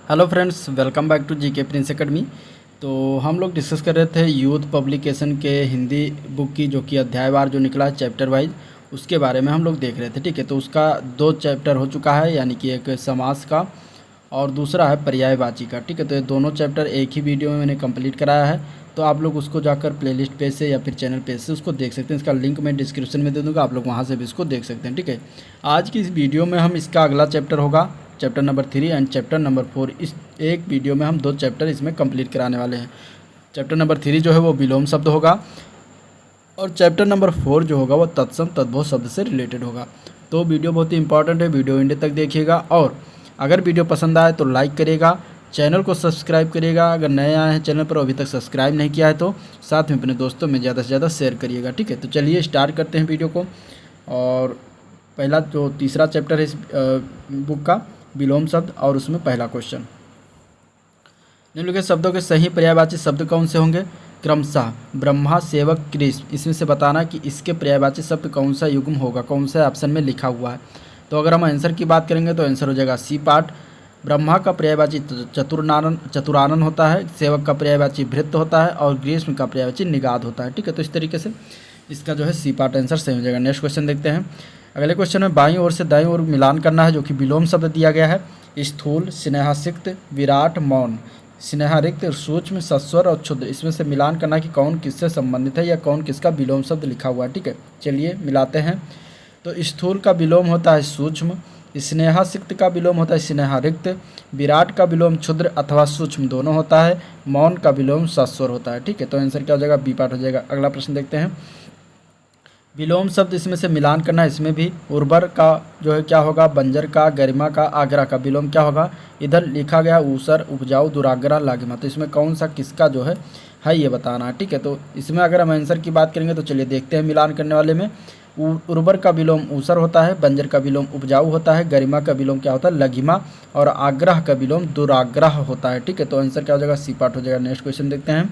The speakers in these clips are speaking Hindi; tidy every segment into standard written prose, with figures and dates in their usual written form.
Hello friends, welcome back to GK Prince Academy. तो हम लोग डिस्कस कर रहे थे यूथ पब्लिकेशन के हिंदी बुक की, जो कि अध्यायवार जो निकला है चैप्टर वाइज, उसके बारे में हम लोग देख रहे थे। ठीक है, तो उसका 2 चैप्टर हो चुका है, यानी कि एक समास का और दूसरा है पर्यायवाची का। ठीक है, तो ये दोनों चैप्टर एक ही वीडियो में मैंने कंप्लीट कराया है, तो आप लोग उसको जाकर प्लेलिस्ट पेज से या फिर चैनल पेज से उसको देख सकते हैं। इसका लिंक मैं डिस्क्रिप्शन में दे दूँगा, आप लोग वहाँ से भी इसको देख सकते हैं। ठीक है, आज की इस वीडियो में हम इसका अगला चैप्टर होगा chapter number 3 and chapter number 4। इस एक वीडियो में हम 2 चैप्टर इसमें कंप्लीट कराने वाले हैं। चैप्टर नंबर 3 जो है वो विलोम शब्द होगा, और चैप्टर नंबर 4 जो होगा वो तत्सम तद्भव शब्द से रिलेटेड होगा। तो वीडियो बहुत ही इंपॉर्टेंट है, वीडियो एंड तक देखिएगा। और अगर वीडियो पसंद आए तो लाइक करिएगा, चैनल को सब्सक्राइब करिएगा, अगर नए आए हैं चैनल पर अभी तक सब्सक्राइब नहीं किया है तो साथ में अपने दोस्तों में ज़्यादा से ज़्यादा शेयर करिएगा। ठीक है, तो चलिए स्टार्ट करते हैं वीडियो को। और पहला जो तीसरा चैप्टर है इस बुक का, विलोम शब्द, और उसमें पहला क्वेश्चन, निम्नलिखित शब्दों के सही पर्यायवाची शब्द कौन से होंगे? क्रमशः ब्रह्मा, सेवक, कृष्ण। इसमें से बताना कि इसके पर्यायवाची शब्द कौन सा युग्म होगा, कौन सा ऑप्शन में लिखा हुआ है। तो अगर हम आंसर की बात करेंगे तो आंसर हो जाएगा सी पार्ट। ब्रह्मा का पर्यायवाची चतुरानन होता है, सेवक का पर्यायवाची भृत्य होता है, और ग्रीष्म का पर्यायवाची निगाध होता है। ठीक है, तो इस तरीके से इसका जो है सी पार्ट आंसर सही हो जाएगा। नेक्स्ट क्वेश्चन देखते हैं। अगले क्वेश्चन में बाईं ओर से दाईं ओर मिलान करना है, जो कि विलोम शब्द दिया गया है। स्थूल, स्नेहासिक्त, विराट, मौन। स्नेहारिक्त, सूक्ष्म, सस्वर और क्षुद्र। इसमें से मिलान करना कि कौन किससे संबंधित है या कौन किसका विलोम शब्द लिखा हुआ है। ठीक है, चलिए मिलाते हैं। तो स्थूल का विलोम होता है सूक्ष्म, स्नेहासिक्त का विलोम होता है स्नेहारिक्त, विराट का विलोम क्षुद्र अथवा सूक्ष्म दोनों होता है, मौन का विलोम सस्वर होता है। ठीक है, तो आंसर क्या हो जाएगा? बी पार्ट हो जाएगा। अगला प्रश्न देखते हैं। विलोम शब्द इसमें से मिलान करना है, इसमें भी उर्वर का जो है क्या होगा? बंजर का, गरिमा का, आगरा का विलोम क्या होगा? इधर लिखा गया ऊसर, उपजाऊ, दुराग्रह, लागिमा। तो इसमें कौन सा किसका जो है ये बताना है। ठीक है, तो इसमें अगर हम आंसर की बात करेंगे तो चलिए देखते हैं। मिलान करने वाले में उर्वर का विलोम ऊसर होता है, बंजर का विलोम उपजाऊ होता है, गरिमा का विलोम क्या होता है? लघिमा, और आग्रह का विलोम दुराग्रह होता है। ठीक है, तो आंसर क्या हो जाएगा? सी पार्ट हो जाएगा। नेक्स्ट क्वेश्चन देखते हैं।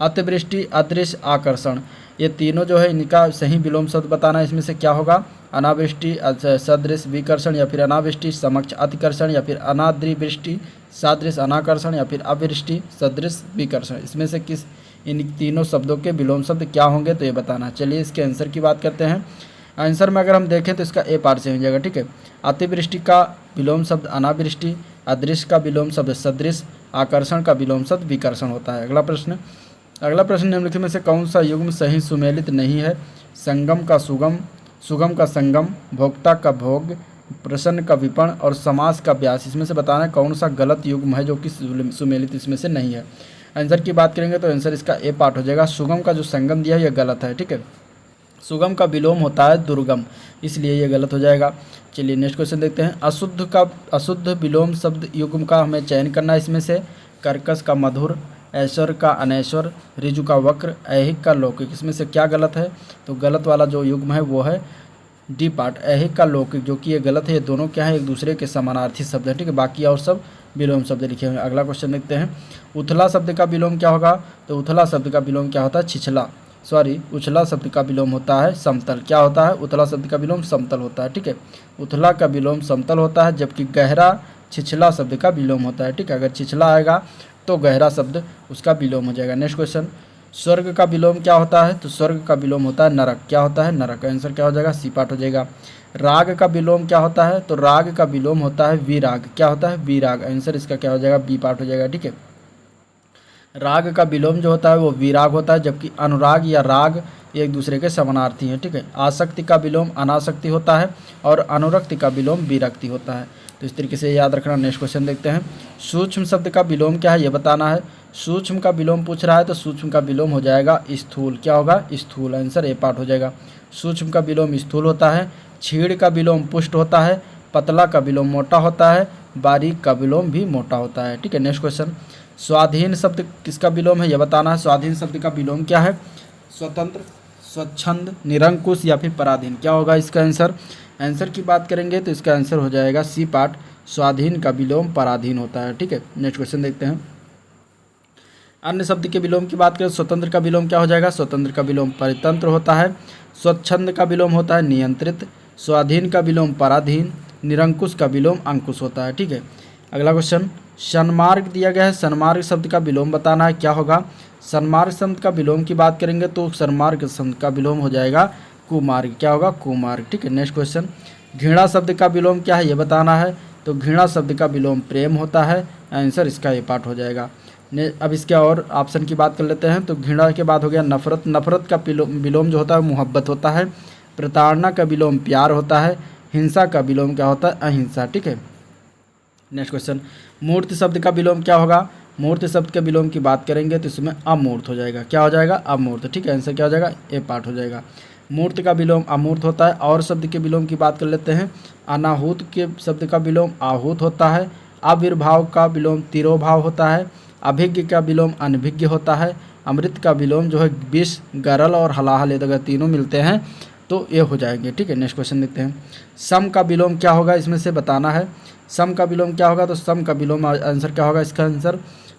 अतिवृष्टि, अदृश्य, आकर्षण, ये तीनों जो है इनका सही विलोम शब्द बताना है। इसमें से क्या होगा? अनावृष्टि सदृश विकर्षण, या फिर अनावृष्टि समक्ष अतिकर्षण, या फिर अनाद्रिवृष्टि सादृश अनाकर्षण, या फिर अवृष्टि सदृश विकर्षण। इसमें से किस इन तीनों शब्दों के विलोम शब्द क्या होंगे, तो ये बताना। चलिए इसके आंसर की बात करते हैं। आंसर में अगर हम देखें तो इसका ए पार्ट से हो जाएगा। ठीक है, अतिवृष्टि का विलोम शब्द अनावृष्टि, अदृश्य का विलोम शब्द सदृश, आकर्षण का विलोम शब्द विकर्षण होता है। अगला प्रश्न निम्नलिखित में से कौन सा युग्म सही सुमेलित नहीं है? संगम का सुगम, सुगम का संगम, भोक्ता का भोग, प्रसन्न का विपण, और समास का व्यास। इसमें से बताना है कौन सा गलत युग्म है जो कि सुमेलित इसमें से नहीं है। आंसर की बात करेंगे तो आंसर इसका ए पार्ट हो जाएगा। सुगम का जो संगम दिया है यह गलत है। ठीक है, सुगम का विलोम होता है दुर्गम, इसलिए ये गलत हो जाएगा। चलिए नेक्स्ट क्वेश्चन देखते हैं। अशुद्ध विलोम शब्द युग्म का हमें चयन करना है। इसमें से कर्कश का मधुर, ऐश्वर का अनैश्वर, ऋजु का वक्र, ऐहिक का लौकिक। इसमें से क्या गलत है? तो गलत वाला जो युग्म है वो है डी पार्ट, ऐहिक का लौकिक, जो कि ये गलत है। ये दोनों क्या है? एक दूसरे के समानार्थी शब्द है। ठीक है, बाकी और सब विलोम शब्द लिखे हुए हैं। अगला क्वेश्चन देखते हैं। उथला शब्द का विलोम क्या होगा? तो उथला शब्द का विलोम क्या होता है? उछला शब्द का विलोम होता है समतल। क्या होता है? उथला शब्द का विलोम समतल होता है। ठीक है, उथला का विलोम समतल होता है, जबकि गहरा छिछला शब्द का विलोम होता है। ठीक है, अगर छिछला आएगा तो गहरा शब्द उसका विलोम हो जाएगा। Next question. स्वर्ग का विलोम क्या होता है? तो स्वर्ग का विलोम होता है नरक। क्या होता है? नरक। आंसर क्या हो जाएगा? सी पार्ट हो जाएगा। राग का विलोम क्या होता है? तो राग का विलोम होता है विराग। क्या होता है? विराग। आंसर इसका क्या हो जाएगा? बी पार्ट हो जाएगा। ठीक है, राग का विलोम जो होता है वो विराग होता है, जबकि अनुराग या राग एक दूसरे के समानार्थी हैं। ठीक है, आसक्ति का विलोम अनासक्ति होता है, और अनुरक्ति का विलोम विरक्ति होता है। तो इस तरीके से याद रखना। नेक्स्ट क्वेश्चन देखते हैं। सूक्ष्म शब्द का विलोम क्या है ये बताना है। सूक्ष्म का विलोम पूछ रहा है, तो सूक्ष्म का विलोम हो जाएगा स्थूल। क्या होगा? स्थूल। आंसर ए पार्ट हो जाएगा। सूक्ष्म का विलोम स्थूल होता है। छीड़ का विलोम पुष्ट होता है। पतला का विलोम मोटा होता है। बारीक का विलोम भी मोटा होता है। ठीक है, नेक्स्ट क्वेश्चन। स्वाधीन शब्द किसका विलोम है यह बताना है। स्वाधीन शब्द का विलोम क्या है? स्वतंत्र, स्वच्छंद, निरंकुश, या फिर पराधीन। क्या होगा इसका आंसर? आंसर की बात करेंगे तो इसका आंसर हो जाएगा सी पार्ट, स्वाधीन का विलोम पराधीन होता है। ठीक है, नेक्स्ट क्वेश्चन देखते हैं। अन्य शब्द के विलोम की बात करें, स्वतंत्र का विलोम क्या हो जाएगा? स्वतंत्र का विलोम परितंत्र होता है। स्वच्छंद का विलोम होता है नियंत्रित। स्वाधीन का विलोम पराधीन। निरंकुश का विलोम अंकुश होता है। ठीक है, अगला क्वेश्चन। सन्मार्ग दिया गया है, सन्मार्ग शब्द का विलोम बताना है, क्या होगा। सन्मार्ग शब्द का विलोम की बात करेंगे तो सन्मार्ग शब्द का विलोम हो जाएगा कुमार्ग, क्या होगा, कुमार्ग। ठीक है, नेक्स्ट क्वेश्चन, घृणा शब्द का विलोम क्या है ये बताना है। तो घृणा शब्द का विलोम प्रेम होता है, आंसर इसका ये पार्ट हो जाएगा। अब इसके और ऑप्शन की बात कर लेते हैं। तो घृणा के बाद हो गया नफरत, नफरत का विलोम जो होता है मोहब्बत होता है। प्रताड़ना का विलोम प्यार होता है। हिंसा का विलोम क्या होता है, अहिंसा। ठीक है, नेक्स्ट क्वेश्चन, मूर्ति शब्द का विलोम क्या होगा। मूर्ति शब्द के विलोम की बात करेंगे तो इसमें अमूर्त हो जाएगा, क्या हो जाएगा, अमूर्त। ठीक है, आंसर क्या हो जाएगा, ए पार्ट हो जाएगा। मूर्त का विलोम अमूर्त होता है। और शब्द के विलोम की बात कर लेते हैं। अनाहूत के शब्द का विलोम आहूत होता है। आविर्भाव का विलोम तिरोभाव होता है। अभिज्ञ का विलोम अनभिज्ञ होता है। अमृत का विलोम जो है विष, गरल और हलाहल, अगर तीनों मिलते हैं तो ये हो जाएंगे। ठीक है, नेक्स्ट क्वेश्चन देखते हैं। सम का विलोम क्या होगा इसमें से बताना है। सम का विलोम क्या होगा, तो सम का विलोम आंसर क्या होगा, इसका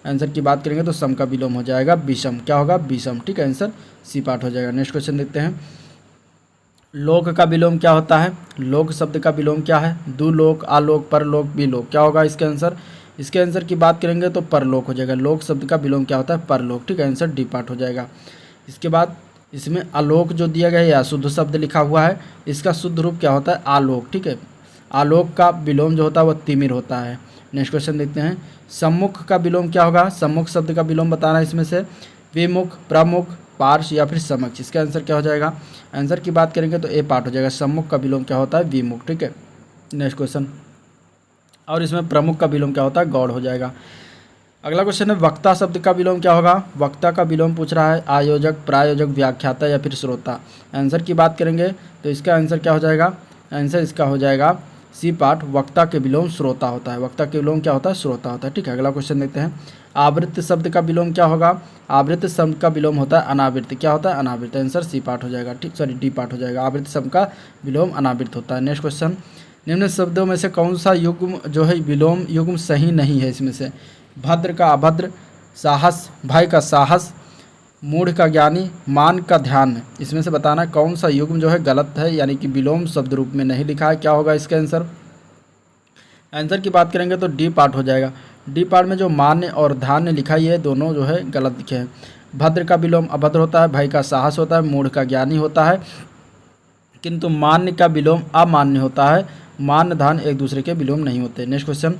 आंसर की बात करेंगे तो सम का विलोम हो जाएगा विषम, क्या होगा, विषम। ठीक है, आंसर सी पार्ट हो जाएगा। नेक्स्ट क्वेश्चन देखते हैं। लोक का विलोम क्या होता है। लोक शब्द का विलोम क्या है, दुलोक, आलोक, परलोक, विलोक, क्या होगा इसके आंसर। इसके आंसर की बात करेंगे तो परलोक हो जाएगा। लोक शब्द का विलोम क्या होता है, परलोक। ठीक है, आंसर डी पार्ट हो जाएगा। इसके बाद इसमें आलोक जो दिया गया है या शुद्ध शब्द लिखा हुआ है, इसका शुद्ध रूप क्या होता है, आलोक। ठीक है, आलोक का विलोम जो होता है वह तिमिर होता है। नेक्स्ट क्वेश्चन देखते हैं। सम्मुख का विलोम क्या होगा। सम्मुख शब्द का विलोम बताना है इसमें से। विमुख, प्रमुख, पार्श्व या फिर समक्ष, इसका आंसर क्या हो जाएगा। आंसर की बात करेंगे तो ए पार्ट हो जाएगा। सम्मुख का विलोम क्या होता है, विमुख। ठीक है, नेक्स्ट क्वेश्चन। और इसमें प्रमुख का विलोम क्या होता है, गौड़ हो जाएगा। अगला क्वेश्चन है वक्ता शब्द का विलोम क्या होगा। वक्ता का विलोम पूछ रहा है आयोजक, प्रायोजक, व्याख्याता या फिर श्रोता। आंसर की बात करेंगे तो इसका आंसर क्या हो जाएगा, आंसर इसका हो जाएगा सी पार्ट। वक्ता के विलोम श्रोता होता है। वक्ता के विलोम क्या होता है, श्रोता होता है। ठीक है, अगला क्वेश्चन देखते हैं। आवृत्त शब्द का विलोम क्या होगा। आवृत्त शब्द का विलोम होता है अनावृत्त, क्या होता है, अनावृत्त। आंसर सी पार्ट हो जाएगा। ठीक, सॉरी डी पार्ट हो जाएगा। आवृत्त शब्द का विलोम अनावृत्त होता है। नेक्स्ट क्वेश्चन, निम्न शब्दों में से कौन सा युग्म जो है विलोम युग्म सही नहीं है इसमें से। भद्र का अभद्र, साहस, भय का साहस, मूढ़ का ज्ञानी, मान का ध्यान, इसमें से बताना कौन सा युग्म जो है गलत है, यानी कि विलोम शब्द रूप में नहीं लिखा है, क्या होगा इसका आंसर। आंसर की बात करेंगे तो डी पार्ट हो जाएगा। डी पार्ट में जो मान्य और धान्य लिखा है ये दोनों जो है गलत लिखे हैं। भद्र का विलोम अभद्र होता है, भय का साहस होता है, मूढ़ का ज्ञानी होता है, किंतु मान्य का विलोम अमान्य होता है। मान्य धान एक दूसरे के विलोम नहीं होते। नेक्स्ट क्वेश्चन,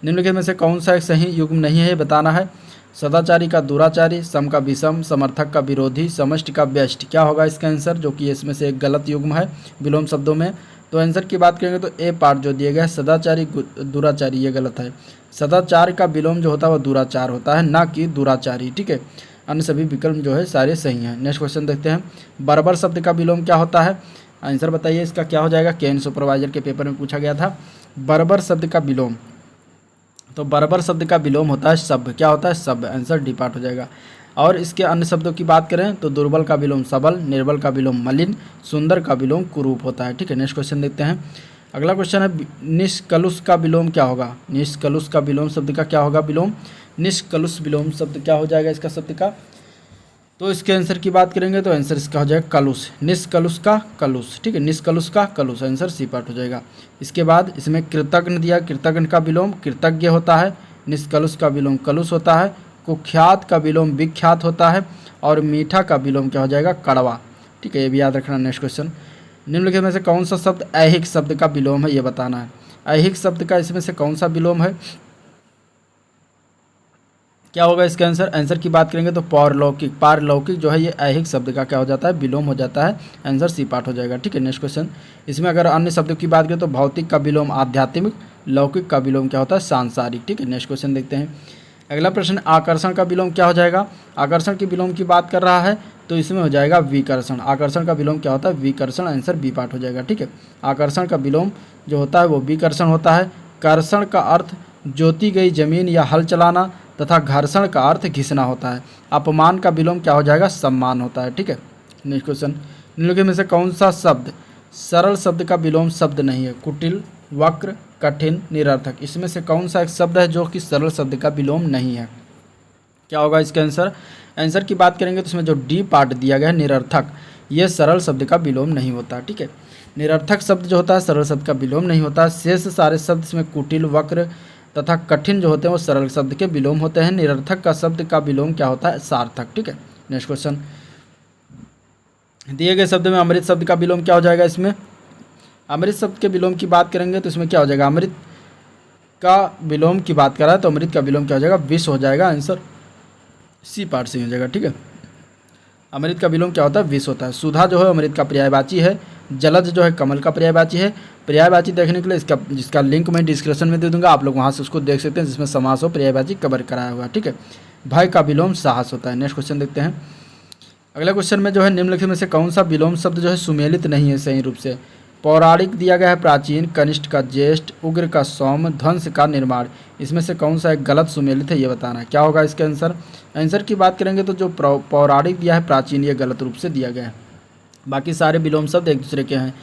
निम्नलिखित में से कौन सा एक सही युग्म नहीं है बताना है। सदाचारी का दुराचारी, सम का विषम, समर्थक का विरोधी, समष्टि का व्यष्टि, क्या होगा इसका आंसर, जो कि इसमें से एक गलत युग्म है विलोम शब्दों में। तो आंसर की बात करेंगे तो ए पार्ट जो दिया गया है सदाचारी दुराचारी, ये गलत है। सदाचार का विलोम जो होता है वह दुराचार होता है, ना कि दुराचारी। ठीक है, अन्य सभी विकल्प जो है सारे सही हैं। नेक्स्ट क्वेश्चन देखते हैं। बर्बर शब्द का विलोम क्या होता है, आंसर बताइए इसका क्या हो जाएगा। केन सुपरवाइजर के पेपर में पूछा गया था बर्बर शब्द का विलोम। तो बर्बर शब्द का विलोम होता है सभ्य, क्या होता है, सभ्य। आंसर डी पार्ट हो जाएगा। और इसके अन्य शब्दों की बात करें तो दुर्बल का विलोम सबल, निर्बल का विलोम मलिन, सुंदर का विलोम कुरूप होता है। ठीक है, नेक्स्ट क्वेश्चन देखते हैं। अगला क्वेश्चन है निष्कलुष का विलोम क्या होगा। निष्कलुष का विलोम शब्द का क्या होगा विलोम। निष्कलुष विलोम शब्द क्या हो जाएगा इसका शब्द का। तो इसके आंसर की बात करेंगे तो आंसर इसका हो जाएगा कलुष। निष्कलुष का कलुष। ठीक है, निष्कलुष का कलुष, आंसर सी पार्ट हो जाएगा। इसके बाद इसमें कृतज्ञ दिया, कृतज्ञ का विलोम कृतज्ञ होता है। निष्कलुष का विलोम कलुष होता है। कुख्यात का विलोम विख्यात होता है। और मीठा का विलोम क्या हो जाएगा, कड़वा। ठीक है, ये भी याद रखना। नेक्स्ट क्वेश्चन, निम्नलिखित में से कौन सा शब्द ऐहिक शब्द का विलोम है ये बताना है। ऐहिक शब्द का इसमें से कौन सा विलोम है, क्या होगा इसका आंसर। आंसर की बात करेंगे तो पारलौकिक। पारलौकिक जो है ये ऐहिक शब्द का क्या हो जाता है, विलोम हो जाता है। आंसर सी पार्ट हो जाएगा। ठीक है, नेक्स्ट क्वेश्चन, इसमें अगर अन्य शब्दों की बात करें तो भौतिक का विलोम आध्यात्मिक, लौकिक का विलोम क्या होता है, सांसारिक। ठीक है, नेक्स्ट क्वेश्चन देखते हैं। अगला प्रश्न, आकर्षण का विलोम क्या हो जाएगा। आकर्षण के विलोम की बात कर रहा है तो इसमें हो जाएगा विकर्षण। आकर्षण का विलोम क्या होता है, विकर्षण। आंसर बी पार्ट हो जाएगा। ठीक है, आकर्षण का विलोम जो होता है वो विकर्षण होता है। कर्षण का अर्थ जोती गई जमीन या हल चलाना तथा घर्षण का अर्थ घिसना होता है। अपमान का विलोम क्या हो जाएगा, सम्मान होता है। ठीक है, नेक्स्ट क्वेश्चन, निम्नलिखित में से कौन सा शब्द सरल शब्द का विलोम शब्द नहीं है। कुटिल, वक्र, कठिन, निरर्थक, इसमें से कौन सा एक शब्द है जो कि सरल शब्द का विलोम नहीं है, क्या होगा इसका आंसर। आंसर की बात करेंगे तो इसमें जो डी पार्ट दिया गया है निरर्थक, ये सरल शब्द का विलोम नहीं होता। ठीक है, निरर्थक शब्द जो होता है सरल शब्द का विलोम नहीं होता। शेष सारे शब्द इसमें कुटिल, वक्र, तथा कठिन जो होते हैं वो सरल शब्द के विलोम होते हैं। निरर्थक का शब्द का विलोम क्या होता है? सार्थक। ठीक है, नेक्स्ट क्वेश्चन, दिए गए शब्द में अमृत शब्द का विलोम क्या हो जाएगा? इसमें अमृत शब्द के विलोम की बात करेंगे तो इसमें क्या हो जाएगा? अमृत का विलोम की बात करा है तो अमृत का विलोम क्या हो जाएगा? विष हो जाएगा। आंसर सी पार्ट से हो जाएगा। ठीक है, अमृत का विलोम क्या होता है? विष होता है। सुधा जो है अमृत का पर्यायवाची है। जलज जो है कमल का पर्यायवाची है। पर्यायवाची देखने के लिए जिसका लिंक मैं डिस्क्रिप्शन में दे दूंगा, आप लोग वहाँ से उसको देख सकते हैं, जिसमें समास हो पर्यायवाची कवर कराया हुआ। ठीक है, भय का विलोम साहस होता है। नेक्स्ट क्वेश्चन देखते हैं। अगला क्वेश्चन में जो है निम्नलिखित में से कौन सा विलोम शब्द जो है सुमेलित नहीं है सही रूप से? पौराणिक दिया गया है प्राचीन, कनिष्ठ का ज्येष्ठ, उग्र का सौम्य, ध्वंस का निर्माण। इसमें से कौन सा एक गलत सुमेलित है ये बताना है। क्या होगा इसके आंसर? आंसर की बात करेंगे तो जो पौराणिक दिया है प्राचीन, ये गलत रूप से दिया गया है। बाकी सारे विलोम शब्द एक दूसरे के हैं।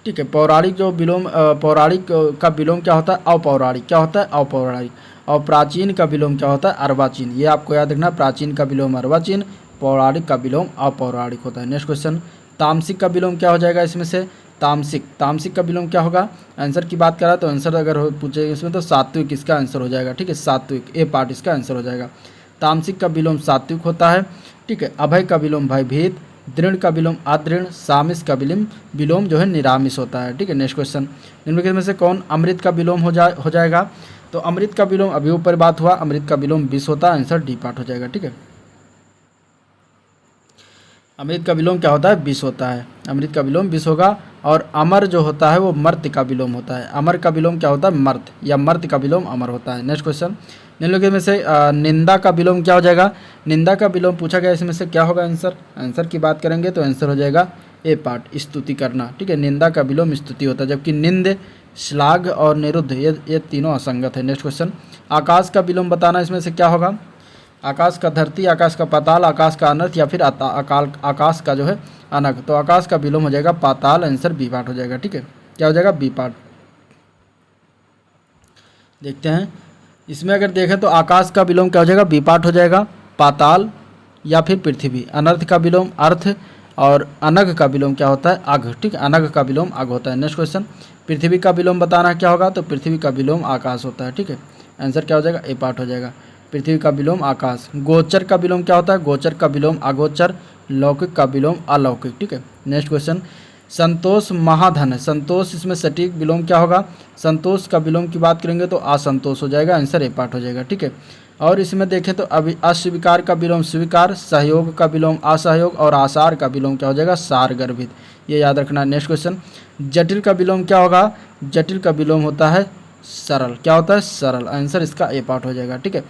ठीक है, पौराणिक जो विलोम पौराणिक का विलोम क्या होता है? अपौराणिक। क्या होता है? अपौराणिक। और प्राचीन का विलोम क्या होता है? अर्वाचीन। ये आपको याद रखना, प्राचीन का विलोम अर्वाचीन, पौराणिक का विलोम अपौराणिक होता है। नेक्स्ट क्वेश्चन, तामसिक का विलोम क्या हो जाएगा इसमें से? तामसिक का विलोम क्या होगा? आंसर की बात करा तो आंसर अगर पूछे इसमें तो सात्विक इसका आंसर हो जाएगा। ठीक है, सात्विक, ए पार्ट इसका आंसर हो जाएगा। तामसिक का विलोम सात्विक होता है। ठीक है, अभय का विलोम भयभीत, दृढ़ का विलोम अदृढ़, सामिस का विलोम जो है निरामिस होता है। ठीक है, नेक्स्ट क्वेश्चन, निम्नलिखित में से कौन अमृत का विलोम हो जाएगा? तो अमृत का विलोम अभी ऊपर बात हुआ, अमृत का विलोम विष होता है। आंसर डी पार्ट हो जाएगा। ठीक है, अमृत का विलोम क्या होता है? विष होता है। अमृत का विलोम विष होगा। और अमर जो होता है वो मर्त्य का विलोम होता है। अमर का विलोम क्या होता है? मर्त्य, या मर्त्य का विलोम अमर होता है। नेक्स्ट क्वेश्चन, निम्नलिखित में से निंदा का विलोम क्या हो जाएगा? निंदा का विलोम पूछा गया, इसमें से क्या होगा आंसर? आंसर की बात करेंगे तो आंसर हो जाएगा ए पार्ट, स्तुति करना। ठीक है, निंदा का विलोम स्तुति होता है, जबकि निंद, श्लाघ और निरुद्ध ये तीनों असंगत है। नेक्स्ट क्वेश्चन, आकाश का विलोम बताना, इसमें से क्या होगा? आकाश का धरती, आकाश का पाताल, आकाश का अनर्थ, या फिर आकाश का जो है अनग। तो आकाश का विलोम हो जाएगा पाताल। आंसर बी पार्ट हो जाएगा। ठीक है, क्या हो जाएगा? B part. देखते हैं इसमें अगर देखें तो आकाश का विलोम क्या हो जाएगा? बी पार्ट हो जाएगा, पाताल या फिर पृथ्वी। अनर्थ का विलोम अर्थ, और अनग का विलोम क्या होता है? अघ। ठीक है, अनग का विलोम अघ होता है। नेक्स्ट क्वेश्चन, पृथ्वी का विलोम बताना क्या होगा? तो पृथ्वी का विलोम आकाश होता है। ठीक है, आंसर क्या हो जाएगा? ए पार्ट हो जाएगा, पृथ्वी का विलोम आकाश। गोचर का विलोम क्या होता है? गोचर का विलोम अगोचर, लौकिक का विलोम अलौकिक। ठीक है, नेक्स्ट क्वेश्चन, संतोष महाधन है। संतोष, इसमें सटीक विलोम क्या होगा? संतोष का विलोम की बात करेंगे तो असंतोष हो जाएगा। आंसर ए पार्ट हो जाएगा। ठीक है, और इसमें देखें तो अभी अस्वीकार का विलोम स्वीकार, सहयोग का विलोम असहयोग, और आसार का विलोम क्या हो जाएगा? सार गर्भित। ये याद रखना। नेक्स्ट क्वेश्चन, जटिल का विलोम क्या होगा? जटिल का विलोम होता है सरल। क्या होता है? सरल। आंसर इसका ए पार्ट हो जाएगा। ठीक है,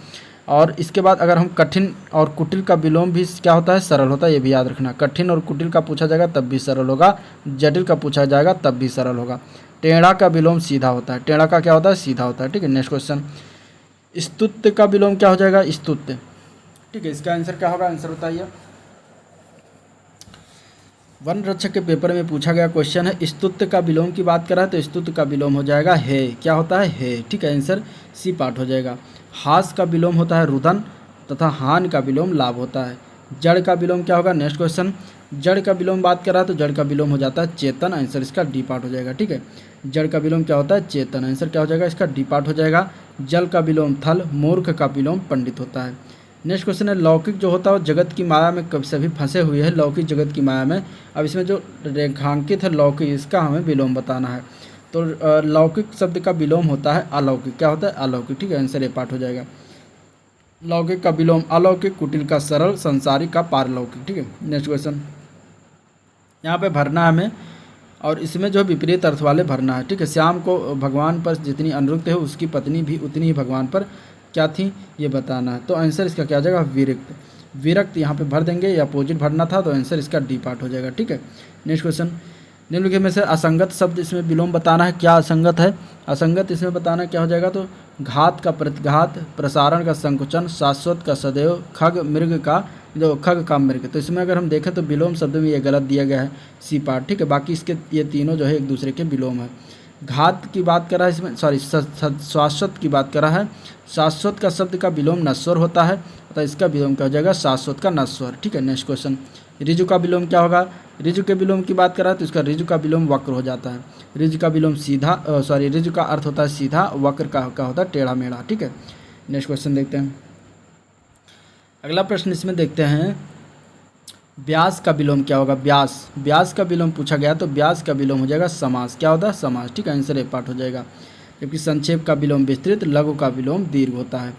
और इसके बाद अगर हम कठिन और कुटिल का विलोम भी क्या होता है? सरल होता है। ये भी याद रखना, कठिन और कुटिल का पूछा जाएगा तब भी सरल होगा, जटिल का पूछा जाएगा तब भी सरल होगा। टेढ़ा का विलोम सीधा होता है। टेढ़ा का क्या होता है? सीधा होता है। ठीक है, नेक्स्ट क्वेश्चन, स्तुत्य का विलोम क्या हो जाएगा? स्तुत्य। ठीक है, इसका आंसर क्या होगा? आंसर बताइए। वन रक्षक के पेपर में पूछा गया क्वेश्चन है, स्तुत्य का विलोम की बात करा है तो स्तुत्य का विलोम हो जाएगा है। क्या होता है? है। ठीक है, आंसर सी पार्ट हो जाएगा। हास का विलोम होता है रुदन, तथा हान का विलोम लाभ होता है। जड़ का विलोम क्या होगा? नेक्स्ट क्वेश्चन, जड़ का विलोम बात करा तो जड़ का विलोम हो जाता है चेतन। आंसर इसका डी पार्ट हो जाएगा। ठीक है, जड़ का विलोम क्या होता है? चेतन। आंसर क्या हो जाएगा? इसका डी पार्ट हो जाएगा। जल का विलोम थल, मूर्ख का विलोम पंडित होता है। नेक्स्ट क्वेश्चन है, लौकिक जो होता है वो जगत की माया में कभी सभी फंसे हुए हैं, लौकिक जगत की माया में। अब इसमें जो रेखांकित है लौकिक, इसका हमें विलोम बताना है। तो लौकिक शब्द का विलोम होता है अलौकिक। क्या होता है? अलौकिक। ठीक है, आंसर ए पार्ट हो जाएगा। लौकिक का विलोम अलौकिक, कुटिल का सरल, संसारिक का पारलौकिक। ठीक है, नेक्स्ट क्वेश्चन, यहाँ पे भरना है हमें, और इसमें जो विपरीत अर्थ वाले भरना है। ठीक है, श्याम को भगवान पर जितनी अनुरक्त है उसकी पत्नी भी उतनी ही भगवान पर क्या थी ये बताना है। तो आंसर इसका क्या हो जाएगा? विरक्त। विरक्त यहाँ पे भर देंगे, या अपोजिट भरना था, तो आंसर इसका डी पार्ट हो जाएगा। ठीक है, नेक्स्ट क्वेश्चन, निम्नलिखित में से असंगत शब्द इसमें विलोम बताना है। क्या असंगत है? असंगत इसमें बताना क्या हो जाएगा? तो घात का प्रतिघात, प्रसारण का संकुचन, शाश्वत का सदैव, खग मृग का जो खग का मृग। तो इसमें अगर हम देखें तो विलोम शब्द में ये गलत दिया गया है, सी पार्ट। ठीक है, बाकी इसके ये तीनों जो है एक दूसरे के विलोम है। घात की बात करा है इसमें, सॉरी शाश्वत की बात करा है। शाश्वत का शब्द का विलोम नश्वर होता है, अतः इसका विलोम क्या हो जाएगा? शाश्वत का नश्वर। ठीक है, नेक्स्ट क्वेश्चन, रिजु का विलोम क्या होगा? रिजु के विलोम की बात कर रहा है तो इसका रिजु का विलोम वक्र हो जाता है। रिजु का विलोम सीधा, रिजु का अर्थ होता है सीधा, वक्र का होता है टेढ़ा मेढ़ा। ठीक है, नेक्स्ट क्वेश्चन देखते हैं। अगला प्रश्न इसमें देखते हैं, व्यास का विलोम क्या होगा? व्यास का विलोम पूछा गया तो व्यास का विलोम हो जाएगा समास। क्या होता है? समास। ठीक है, आंसर ए पार्ट हो जाएगा। जबकि संक्षेप का विलोम विस्तृत, लघु का विलोम दीर्घ होता है।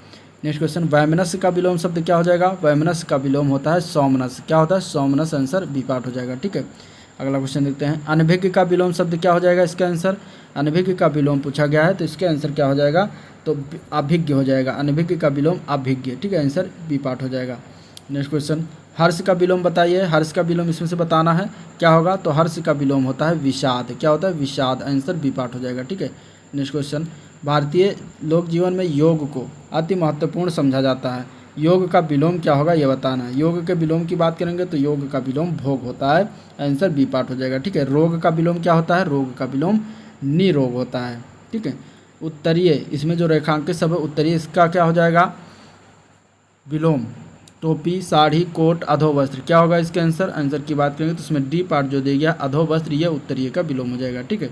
नेक्स्ट क्वेश्चन, वैमनस्य का विलोम शब्द क्या हो जाएगा? वैमनस्य का विलोम होता है सौमनस्य। क्या होता है? सौमनस्य। आंसर बी पार्ट हो जाएगा। ठीक है, अगला क्वेश्चन देखते हैं, अनभिज्ञ का विलोम शब्द क्या हो जाएगा? इसका आंसर, अनभिज्ञ का विलोम पूछा गया है तो इसके आंसर क्या हो जाएगा? तो अभिज्ञ हो जाएगा। अनभिज्ञ का विलोम अभिज्ञ। ठीक है, आंसर बी पार्ट हो जाएगा। नेक्स्ट क्वेश्चन, हर्ष का विलोम बताइए। हर्ष का विलोम इसमें से बताना है, क्या होगा? तो हर्ष का विलोम होता है विषाद। क्या होता है? विषाद। आंसर बी पार्ट हो जाएगा। ठीक है, नेक्स्ट क्वेश्चन, भारतीय लोक जीवन में योग को अति महत्वपूर्ण समझा जाता है। योग का विलोम क्या होगा? ये बताना है। योग के विलोम की बात करेंगे तो योग का विलोम भोग होता है। आंसर बी पार्ट हो जाएगा। ठीक है, रोग का विलोम क्या होता है? रोग का विलोम निरोग होता है। ठीक है, उत्तरीय, इसमें जो रेखांकित सब है उत्तरीय, इसका क्या हो जाएगा? विलोम टोपी, साड़ी, कोट, अधोवस्त्र। क्या होगा इसका आंसर? आंसर की बात करेंगे तो इसमें डी पार्ट जो दे गया अधोवस्त्र, ये उत्तरीय का विलोम हो जाएगा। ठीक है,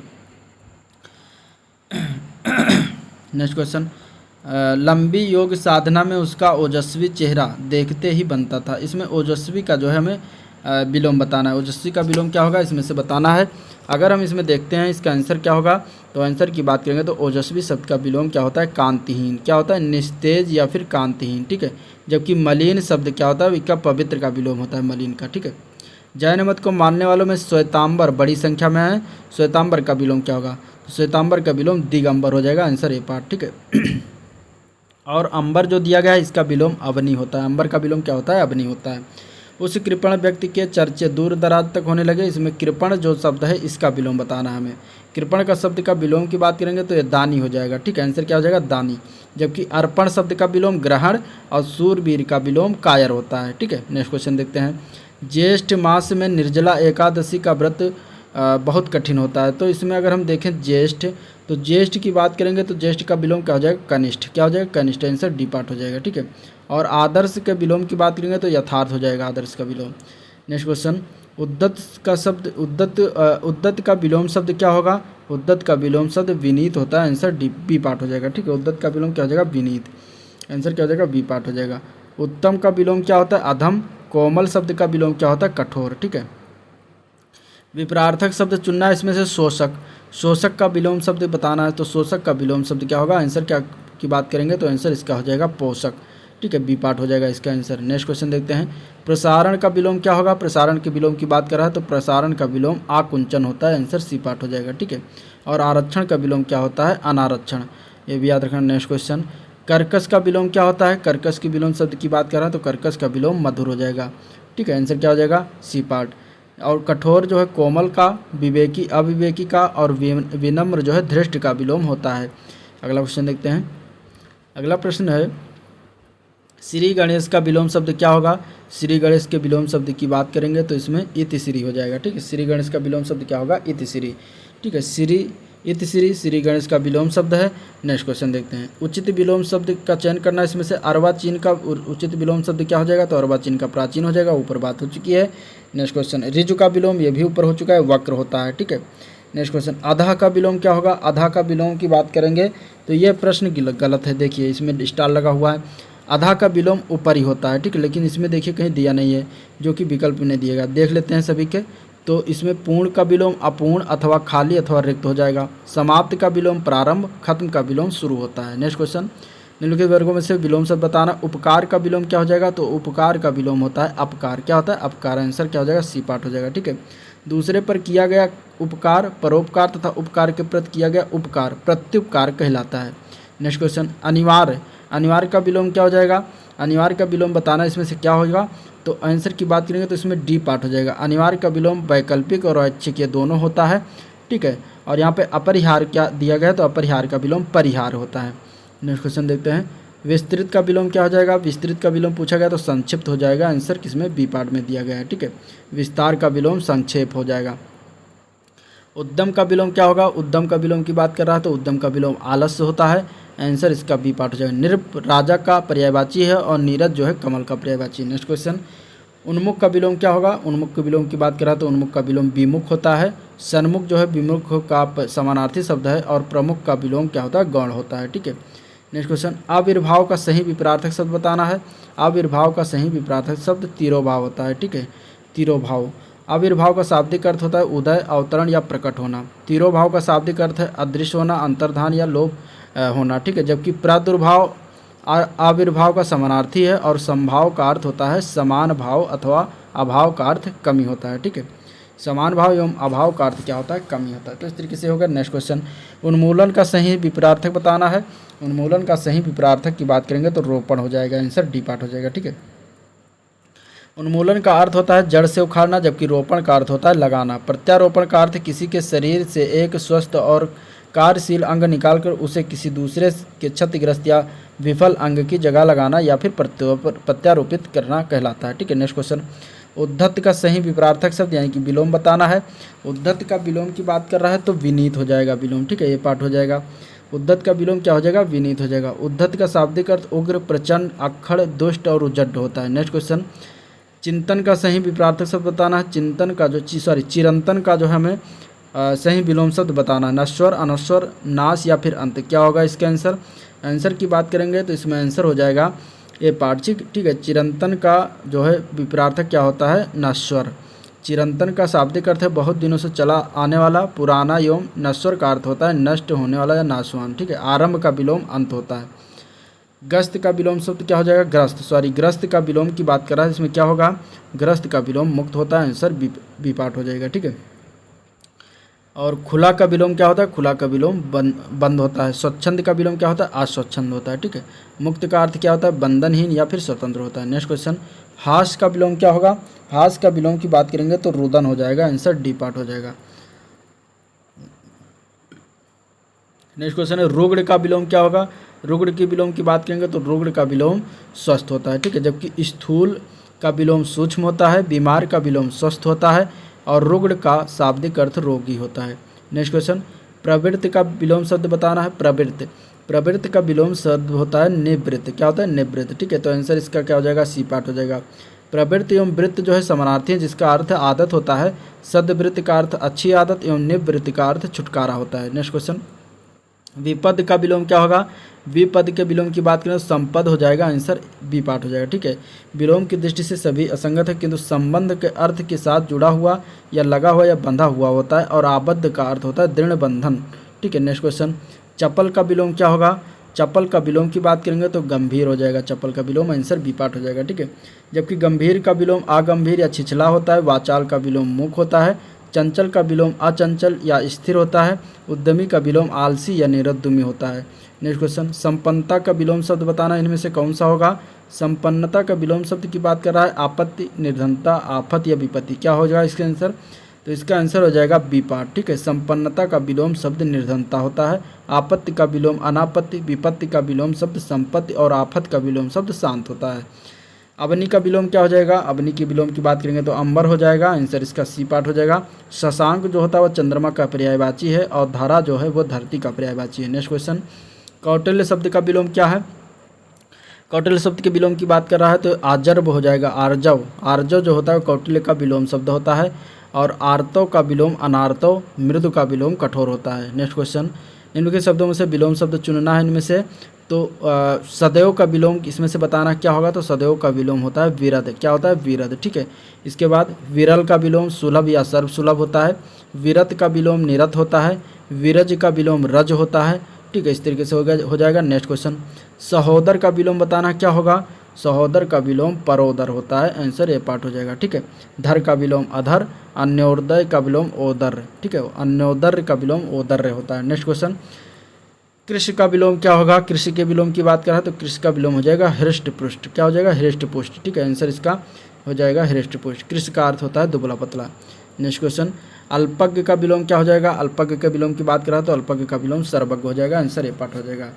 नेक्स्ट क्वेश्चन, लंबी योग साधना में उसका ओजस्वी चेहरा देखते ही बनता था। इसमें ओजस्वी का जो है हमें विलोम बताना है। ओजस्वी का विलोम क्या होगा? इसमें से बताना है। अगर हम इसमें देखते हैं इसका आंसर क्या होगा, तो आंसर की बात करेंगे तो ओजस्वी शब्द का विलोम क्या होता है? कांतिहीन। क्या होता है? निस्तेज या फिर कांतिहीन। ठीक है, जबकि मलिन शब्द क्या होता है? इसका पवित्र का विलोम होता है मलिन का। ठीक है, जैन मत को मानने वालों में श्वेतांबर बड़ी संख्या में है। श्वेतांबर का विलोम क्या होगा? तो श्वेतांबर का विलोम दिगंबर हो जाएगा। Answer A part. ठीक है, और अंबर जो दिया गया है इसका विलोम अवनी होता है। अंबर का विलोम क्या होता है? अवनी होता है। उस कृपण व्यक्ति के चर्चे दूर दराज तक होने लगे। इसमें कृपण जो शब्द है इसका विलोम बताना है हमें। कृपण का शब्द का विलोम की बात करेंगे तो ये दानी हो जाएगा। ठीक है, आंसर क्या हो जाएगा? दानी। जबकि अर्पण शब्द का विलोम ग्रहण और सूरवीर का विलोम कायर होता है। ठीक है, नेक्स्ट क्वेश्चन देखते हैं, ज्येष्ठ मास में निर्जला एकादशी का व्रत बहुत कठिन होता है। तो इसमें अगर हम देखें ज्येष्ठ, तो ज्येष्ठ की बात करेंगे तो ज्येष्ठ का विलोम क्या हो जाएगा? कनिष्ठ। क्या हो जाएगा? कनिष्ठ। आंसर डी पार्ट हो जाएगा। ठीक है, और आदर्श के विलोम की बात करेंगे तो यथार्थ हो जाएगा आदर्श का विलोम। नेक्स्ट क्वेश्चन, उद्दत का शब्द उद्दत का विलोम शब्द क्या होगा? उद्दत का विलोम शब्द विनीत होता है। आंसर डी बी पार्ट हो जाएगा। ठीक है, उद्दत का विलोम क्या हो जाएगा? विनीत। आंसर क्या हो जाएगा? बी पार्ट हो जाएगा। उत्तम का विलोम क्या होता है? अधम। कोमल शब्द का विलोम क्या होता है? कठोर। ठीक है, विपरार्थक शब्द चुनना है इसमें से शोषक। शोषक का विलोम शब्द बताना है तो शोषक का विलोम शब्द क्या होगा? आंसर क्या की बात करेंगे तो आंसर इसका हो जाएगा पोषक। ठीक है, बी पार्ट हो जाएगा इसका आंसर। नेक्स्ट क्वेश्चन देखते हैं, प्रसारण का विलोम क्या होगा? प्रसारण के विलोम की बात कर रहा है तो प्रसारण का विलोम आकुंचन होता है। आंसर सी पार्ट हो जाएगा। ठीक है, और आरक्षण का विलोम क्या होता है? अनारक्षण। ये भी याद रखना। नेक्स्ट क्वेश्चन, कर्कश का विलोम क्या होता है? कर्कश की विलोम शब्द की बात कर रहा है तो कर्कश का विलोम मधुर हो जाएगा। ठीक है, आंसर क्या हो जाएगा? C part. और कठोर जो है कोमल का, विवेकी अविवेकी का, और विनम्र जो है धृष्ट का विलोम होता है। अगला क्वेश्चन देखते हैं। अगला प्रश्न है, श्री गणेश का विलोम शब्द क्या होगा? श्री गणेश के विलोम शब्द की बात करेंगे तो इसमें इतिश्री हो जाएगा। ठीक है, श्री गणेश का विलोम शब्द क्या होगा? इतिश्री। ठीक है, श्री इतिश्री श्री गणेश का विलोम शब्द है। नेक्स्ट क्वेश्चन देखते हैं, उचित विलोम शब्द का चयन करना। इसमें से अर्वाचीन का उचित विलोम शब्द क्या हो जाएगा? तो अर्वाचीन का प्राचीन हो जाएगा। ऊपर बात हो चुकी है। नेक्स्ट क्वेश्चन, ऋजु का विलोम, ये भी ऊपर हो चुका है, वक्र होता है। ठीक है, नेक्स्ट क्वेश्चन, अधा का विलोम क्या होगा? अधा का विलोम की बात करेंगे तो ये प्रश्न गलत है। देखिए इसमें स्टार लगा हुआ है। अधा का विलोम ऊपर ही होता है। ठीक है, लेकिन इसमें देखिए कहीं दिया नहीं है, जो कि विकल्प में दिएगा। देख लेते हैं सभी के। तो इसमें पूर्ण का विलोम अपूर्ण अथवा खाली अथवा रिक्त हो जाएगा। समाप्त का विलोम प्रारंभ, खत्म का विलोम शुरू होता है। नेक्स्ट क्वेश्चन, निम्नलिखित वर्गों में से विलोम शब्द बताना। उपकार का विलोम क्या हो जाएगा? तो उपकार का विलोम होता है अपकार। क्या होता है? अपकार। आंसर क्या हो जाएगा? सी पार्ट हो जाएगा। ठीक है, दूसरे पर किया गया उपकार परोपकार तथा उपकार के प्रति किया गया उपकार प्रत्युपकार कहलाता है। नेक्स्ट क्वेश्चन, अनिवार्य। अनिवार्य का विलोम क्या हो जाएगा? अनिवार्य का विलोम बताना। इसमें से क्या होगा? तो आंसर की बात करेंगे तो इसमें डी पार्ट हो जाएगा। अनिवार्य का विलोम वैकल्पिक और ऐच्छिक ये दोनों होता है। ठीक है, और यहाँ पे अपरिहार क्या दिया गया? तो अपरिहार का विलोम परिहार होता है। नेक्स्ट क्वेश्चन देखते हैं, विस्तृत का विलोम क्या हो जाएगा? विस्तृत का विलोम पूछा गया तो संक्षिप्त हो जाएगा। आंसर किसमें? बी पार्ट में दिया गया है। ठीक है, विस्तार का विलोम संक्षेप हो जाएगा। उद्यम का विलोम क्या होगा? उद्यम का विलोम की बात कर रहा है तो उद्यम का विलोम आलस्य होता है। आंसर इसका बी पार्ट हो जाएगा। नृप राजा का पर्यायवाची है और नीरज जो है कमल का पर्यायवाची। नेक्स्ट क्वेश्चन, उन्मुख का विलोम क्या होगा? उन्मुख के विलोम की बात करें तो उन्मुख का विलोम विमुख होता है। सन्मुख जो है विमुख का समानार्थी शब्द है और प्रमुख का विलोम क्या होता है? गौण होता है। ठीक है, नेक्स्ट क्वेश्चन, आविर्भाव का सही विपरार्थक शब्द बताना है। आविर्भाव का सही विपरार्थक शब्द तिरोभाव होता है। ठीक है, तिरोभाव। आविर्भाव का शाब्दिक अर्थ होता है उदय, अवतरण या प्रकट होना। तिरोभाव का शाब्दिक अर्थ है अदृश्य होना, अंतर्धान या लोप होना। ठीक है, जबकि प्रादुर्भाव आविर्भाव का समानार्थी है और समभाव का अर्थ होता है समान भाव अथवा अभाव का अर्थ कमी होता है। ठीक है, समान भाव एवं अभाव का अर्थ क्या होता है? कमी होता है। तो इस तरीके से होगा। नेक्स्ट क्वेश्चन, उन्मूलन का सही विपरार्थक बताना है। उन्मूलन का सही विपरार्थक की बात करेंगे तो रोपण हो जाएगा, आंसर डी पार्ट हो जाएगा। ठीक है, उन्मूलन का अर्थ होता है जड़ से उखाड़ना, जबकि रोपण का अर्थ होता है लगाना। प्रत्यारोपण का अर्थ किसी के शरीर से एक स्वस्थ और कार्यशील अंग निकालकर उसे किसी दूसरे के क्षतिग्रस्त या विफल अंग की जगह लगाना या फिर प्रत्यारोपित करना कहलाता है। ठीक है, नेक्स्ट क्वेश्चन, उद्धत का सही विपरार्थक शब्द यानी कि विलोम बताना है। उद्धत का विलोम की बात कर रहा है तो विनीत हो जाएगा विलोम। ठीक है, ये पार्ट हो जाएगा। उद्धत का विलोम क्या हो जाएगा? विनीत हो जाएगा। उद्धत का शाब्दिक अर्थ उग्र, प्रचंड, अक्खड़, दुष्ट और उज्जड होता है। नेक्स्ट क्वेश्चन, चिंतन का सही विपरार्थक शब्द बताना है। चिंतन का जो चिरंतन का जो है हमें सही विलोम शब्द बताना है। नश्वर, अनश्वर, नाश या फिर अंत। क्या होगा इसका आंसर? आंसर की बात करेंगे तो इसमें आंसर हो जाएगा ए पार्ट। ठीक है, चिरंतन का जो है विपरार्थक क्या होता है? नश्वर। चिरंतन का शाब्दिक अर्थ है बहुत दिनों से चला आने वाला, पुराना एवं नश्वर का अर्थ होता है नष्ट होने वाला या नाशवान। ठीक है, आरंभ का विलोम अंत होता है। ग्रस्त का विलोम शब्द क्या हो जाएगा? ग्रस्त का विलोम की बात कर रहा है, इसमें क्या होगा? ग्रस्त का विलोम मुक्त होता है, आंसर बी पार्ट हो जाएगा। ठीक है, और खुला का विलोम क्या होता है? खुला का विलोम बंद होता है। स्वच्छंद का विलोम क्या होता है? अस्वच्छंद होता है। ठीक है, मुक्त का अर्थ क्या होता है? बंधनहीन या फिर स्वतंत्र होता है। नेक्स्ट क्वेश्चन, हास का विलोम क्या होगा? हास का विलोम की बात करेंगे तो रुदन हो जाएगा, आंसर डी पार्ट हो जाएगा। नेक्स्ट क्वेश्चन है रुग्ण का विलोम क्या होगा? रुग्ण की विलोम की बात करेंगे तो रुग्ण का विलोम स्वस्थ होता है। ठीक है, जबकि स्थूल का विलोम सूक्ष्म होता है, बीमार का विलोम स्वस्थ होता है और रुग्ण का शाब्दिक अर्थ रोगी होता है। नेक्स्ट क्वेश्चन, प्रवृत्ति का विलोम शब्द बताना है। प्रवृत्ति का विलोम शब्द होता है निवृत्त। क्या होता है? निवृत्त। ठीक है, तो आंसर इसका क्या हो जाएगा? सी पार्ट हो जाएगा। प्रवृत्ति एवं वृत्त जो है समानार्थी है, जिसका अर्थ आदत होता है। सद्वृत्ति का अर्थ अच्छी आदत एवं निवृत्ति का अर्थ छुटकारा होता है। नेक्स्ट क्वेश्चन, विपद का विलोम क्या होगा? विपद के विलोम की बात करें तो संपद हो जाएगा, आंसर बी पार्ट हो जाएगा। ठीक है, विलोम की दृष्टि से सभी असंगत है, किंतु संबंध के अर्थ के साथ जुड़ा हुआ या लगा हुआ या बंधा हुआ होता है और आबद्ध का अर्थ होता है दृढ़ बंधन। ठीक है, नेक्स्ट क्वेश्चन, चपल का विलोम क्या होगा? चपल का विलोम की बात करेंगे तो गंभीर हो जाएगा। चपल का विलोम आंसर बी पार्ट हो जाएगा। ठीक है, जबकि गंभीर का विलोम अगंभीर या छिछला होता है। वाचाल का विलोम मूक होता है। चंचल का विलोम अचंचल या स्थिर होता है। उद्यमी का विलोम आलसी या निरुद्यमी होता है। नेक्स्ट क्वेश्चन, संपन्नता का विलोम शब्द बताना, इनमें से कौन सा होगा? संपन्नता का विलोम शब्द की बात कर रहा है आपत्ति, निर्धनता, आफत या विपत्ति। क्या हो जाएगा इसका आंसर? तो इसका आंसर हो जाएगा बी पार्ट। ठीक है, संपन्नता का विलोम शब्द निर्धनता होता है। आपत्ति का विलोम अनापत्ति, विपत्ति का विलोम शब्द संपत्ति और आफत का विलोम शब्द शांत होता है। अवनी का विलोम क्या हो जाएगा? अवनी के विलोम की बात करेंगे तो अंबर हो जाएगा, आंसर इसका सी पार्ट हो जाएगा। शशांक जो होता है वह चंद्रमा का पर्यायवाची है और धारा जो है वो धरती का पर्यायवाची है। नेक्स्ट क्वेश्चन, कौटिल्य शब्द का विलोम क्या है? कौटिल्य शब्द के विलोम की बात कर रहा है तो आजर्व हो जाएगा, आर्जव। आर्जव जो होता है कौटिल्य का विलोम शब्द होता है और आर्तव का विलोम अनार्तव, मृदु का विलोम कठोर होता है। नेक्स्ट क्वेश्चन, निम्नलिखित शब्दों में से विलोम शब्द चुनना है इनमें से। तो सदैव का विलोम इसमें से बताना क्या होगा? तो सदैव का विलोम होता है विरध। क्या होता है? विरध। ठीक है, इसके बाद विरल का विलोम सुलभ या सर्व सुलभ होता है। विरत का विलोम निरत होता है। विरज का विलोम रज होता है। ठीक है, इस तरीके से हो जाएगा। नेक्स्ट क्वेश्चन, सहोदर का विलोम बताना क्या होगा? सहोदर का विलोम परोदर होता है, आंसर ए पार्ट हो जाएगा। ठीक है, धर का विलोम अधर, अन्योदय का विलोम ओदर। ठीक है, अन्योदर का विलोम ओदर्य होता है। नेक्स्ट क्वेश्चन, कृषि का विलोम क्या होगा? कृषि के विलोम की बात करें तो कृषि का विलोम हो जाएगा हृष्ट पुष्ट। क्या हो जाएगा? हृष्ट पुष्ट। ठीक है, आंसर इसका हो जाएगा हृष्ट पुष्ट। कृषि का अर्थ होता है दुबला पतला। नेक्स्ट क्वेश्चन, अल्पज्ञ का विलोम क्या हो जाएगा? अल्पज्ञ के विलोम की बात करें तो अल्पज्ञ का विलोम सर्वज्ञ हो जाएगा, आंसर ए पार्ट हो जाएगा।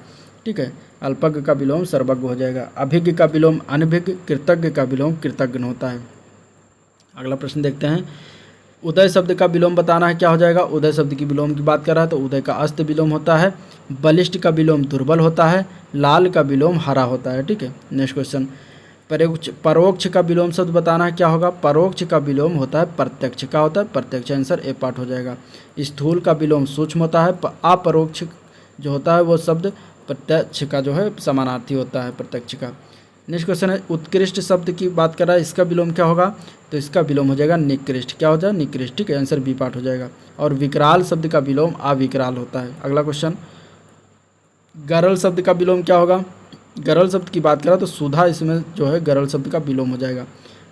ठीक है, अल्पज्ञ का विलोम सर्वज्ञ हो जाएगा। अभिज्ञ का विलोम अनभिज्ञ, कृतज्ञ का विलोम कृतज्ञ होता है। अगला प्रश्न देखते हैं, उदय शब्द का विलोम बताना है क्या हो जाएगा? उदय शब्द की विलोम की बात कर रहा है तो उदय का अस्त विलोम होता है। बलिष्ठ का विलोम दुर्बल होता है। लाल का विलोम हरा होता है। ठीक है, नेक्स्ट क्वेश्चन, परोक्ष का विलोम शब्द बताना है, क्या होगा? परोक्ष का विलोम होता है प्रत्यक्ष। क्या होता है? प्रत्यक्ष। आंसर ए पार्ट हो जाएगा। स्थूल का विलोम सूक्ष्म होता है। अपरोक्ष जो होता है वो शब्द प्रत्यक्ष का जो है समानार्थी होता है प्रत्यक्ष का। नेक्स्ट क्वेश्चन है, उत्कृष्ट शब्द की बात कर रहा है, इसका विलोम क्या होगा? तो इसका विलोम हो जाएगा निकृष्ट। क्या हो जाएगा? निकृष्ट। ठीक है, आंसर बी पार्ट हो जाएगा। और विकराल शब्द का विलोम अविकराल होता है। अगला क्वेश्चन, गरल शब्द का विलोम क्या होगा? गरल शब्द की बात करें तो सुधा इसमें जो है गरल शब्द का विलोम हो जाएगा।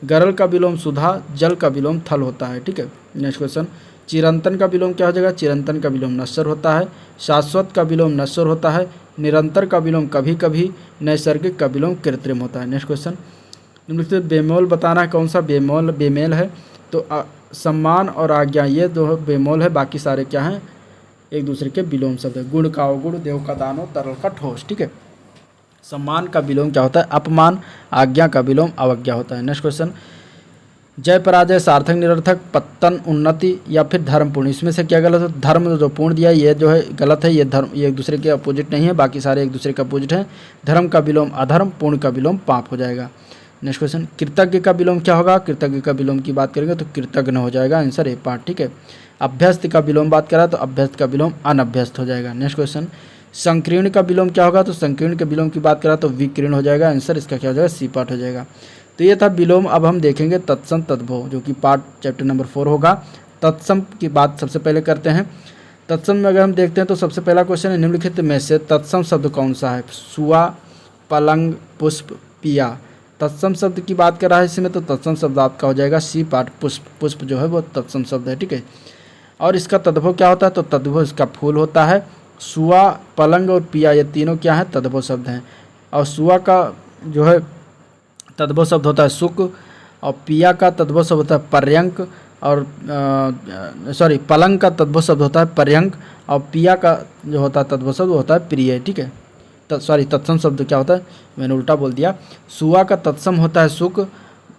गरल का विलोम सुधा, जल का विलोम थल होता है। ठीक है, नेक्स्ट क्वेश्चन, चिरंतन का विलोम क्या हो जाएगा? चिरंतन का विलोम नश्वर होता है। शाश्वत का विलोम नश्वर होता है। निरंतर का विलोम कभी कभी। नैसर्गिक का विलोम कृत्रिम होता है। नेक्स्ट क्वेश्चन, निम्नलिखित बेमोल बताना है, कौन सा बेमेल है? तो सम्मान और आज्ञा ये दो बेमोल है, बाकी सारे क्या हैं? एक दूसरे के विलोम शब्द है। गुण का अवगुण, देव का दानव, तरल का ठोस। ठीक है, सम्मान का विलोम क्या होता है? अपमान। आज्ञा का विलोम अवज्ञा होता है। नेक्स्ट क्वेश्चन, जय पराजय, सार्थक निरर्थक, पत्तन उन्नति या फिर धर्मपूर्ण, इसमें से क्या गलत है? धर्म जो पूर्ण दिया है ये जो है गलत है। ये धर्म ये एक दूसरे के अपोजिट नहीं है, बाकी सारे एक दूसरे के अपोजिट हैं। धर्म का विलोम अधर्म, पूर्ण का विलोम पाप हो जाएगा। नेक्स्ट क्वेश्चन, कृतज्ञ का विलोम क्या होगा? कृतज्ञ का विलोम की बात करेंगे तो कृतज्ञ हो जाएगा। Answer A part. ठीक है, अभ्यस्त का विलोम बात करा तो अभ्यस्त का विलोम अनभ्यस्त हो जाएगा। नेक्स्ट क्वेश्चन, संकीर्ण का विलोम क्या होगा? तो संकीर्ण के विलोम की बात करा तो विकीर्ण हो जाएगा। आंसर इसका क्या हो जाएगा? सी पार्ट हो जाएगा। तो ये था विलोम। अब हम देखेंगे तत्सम तद्भव, जो कि पार्ट चैप्टर नंबर 4 होगा। तत्सम की बात सबसे पहले करते हैं। तत्सम में अगर हम देखते हैं तो सबसे पहला क्वेश्चन है, निम्नलिखित में से तत्सम शब्द कौन सा है? सुआ, पलंग, पुष्प, पिया। तत्सम शब्द की बात कर रहा है इसमें, तो तत्सम शब्द आपका हो जाएगा सी पार्ट, पुष्प। पुष्प जो है वो तत्सम शब्द है। ठीक है, और इसका तद्भव क्या होता है? तो तद्भव इसका फूल होता है। सुआ, पलंग और पिया ये तीनों क्या है? तद्भव शब्द हैं। और सुआ का जो है तद्भव शब्द होता है सुक, और पिया का तद्भव शब्द होता है पर्यंक, और पलंग का तद्भव शब्द होता है पर्यंक, और पिया का जो होता है तद्भव शब्द होता है प्रिय। ठीक है, तत्सम शब्द क्या होता है? मैंने उल्टा बोल दिया। सुआ का तत्सम होता है सुक,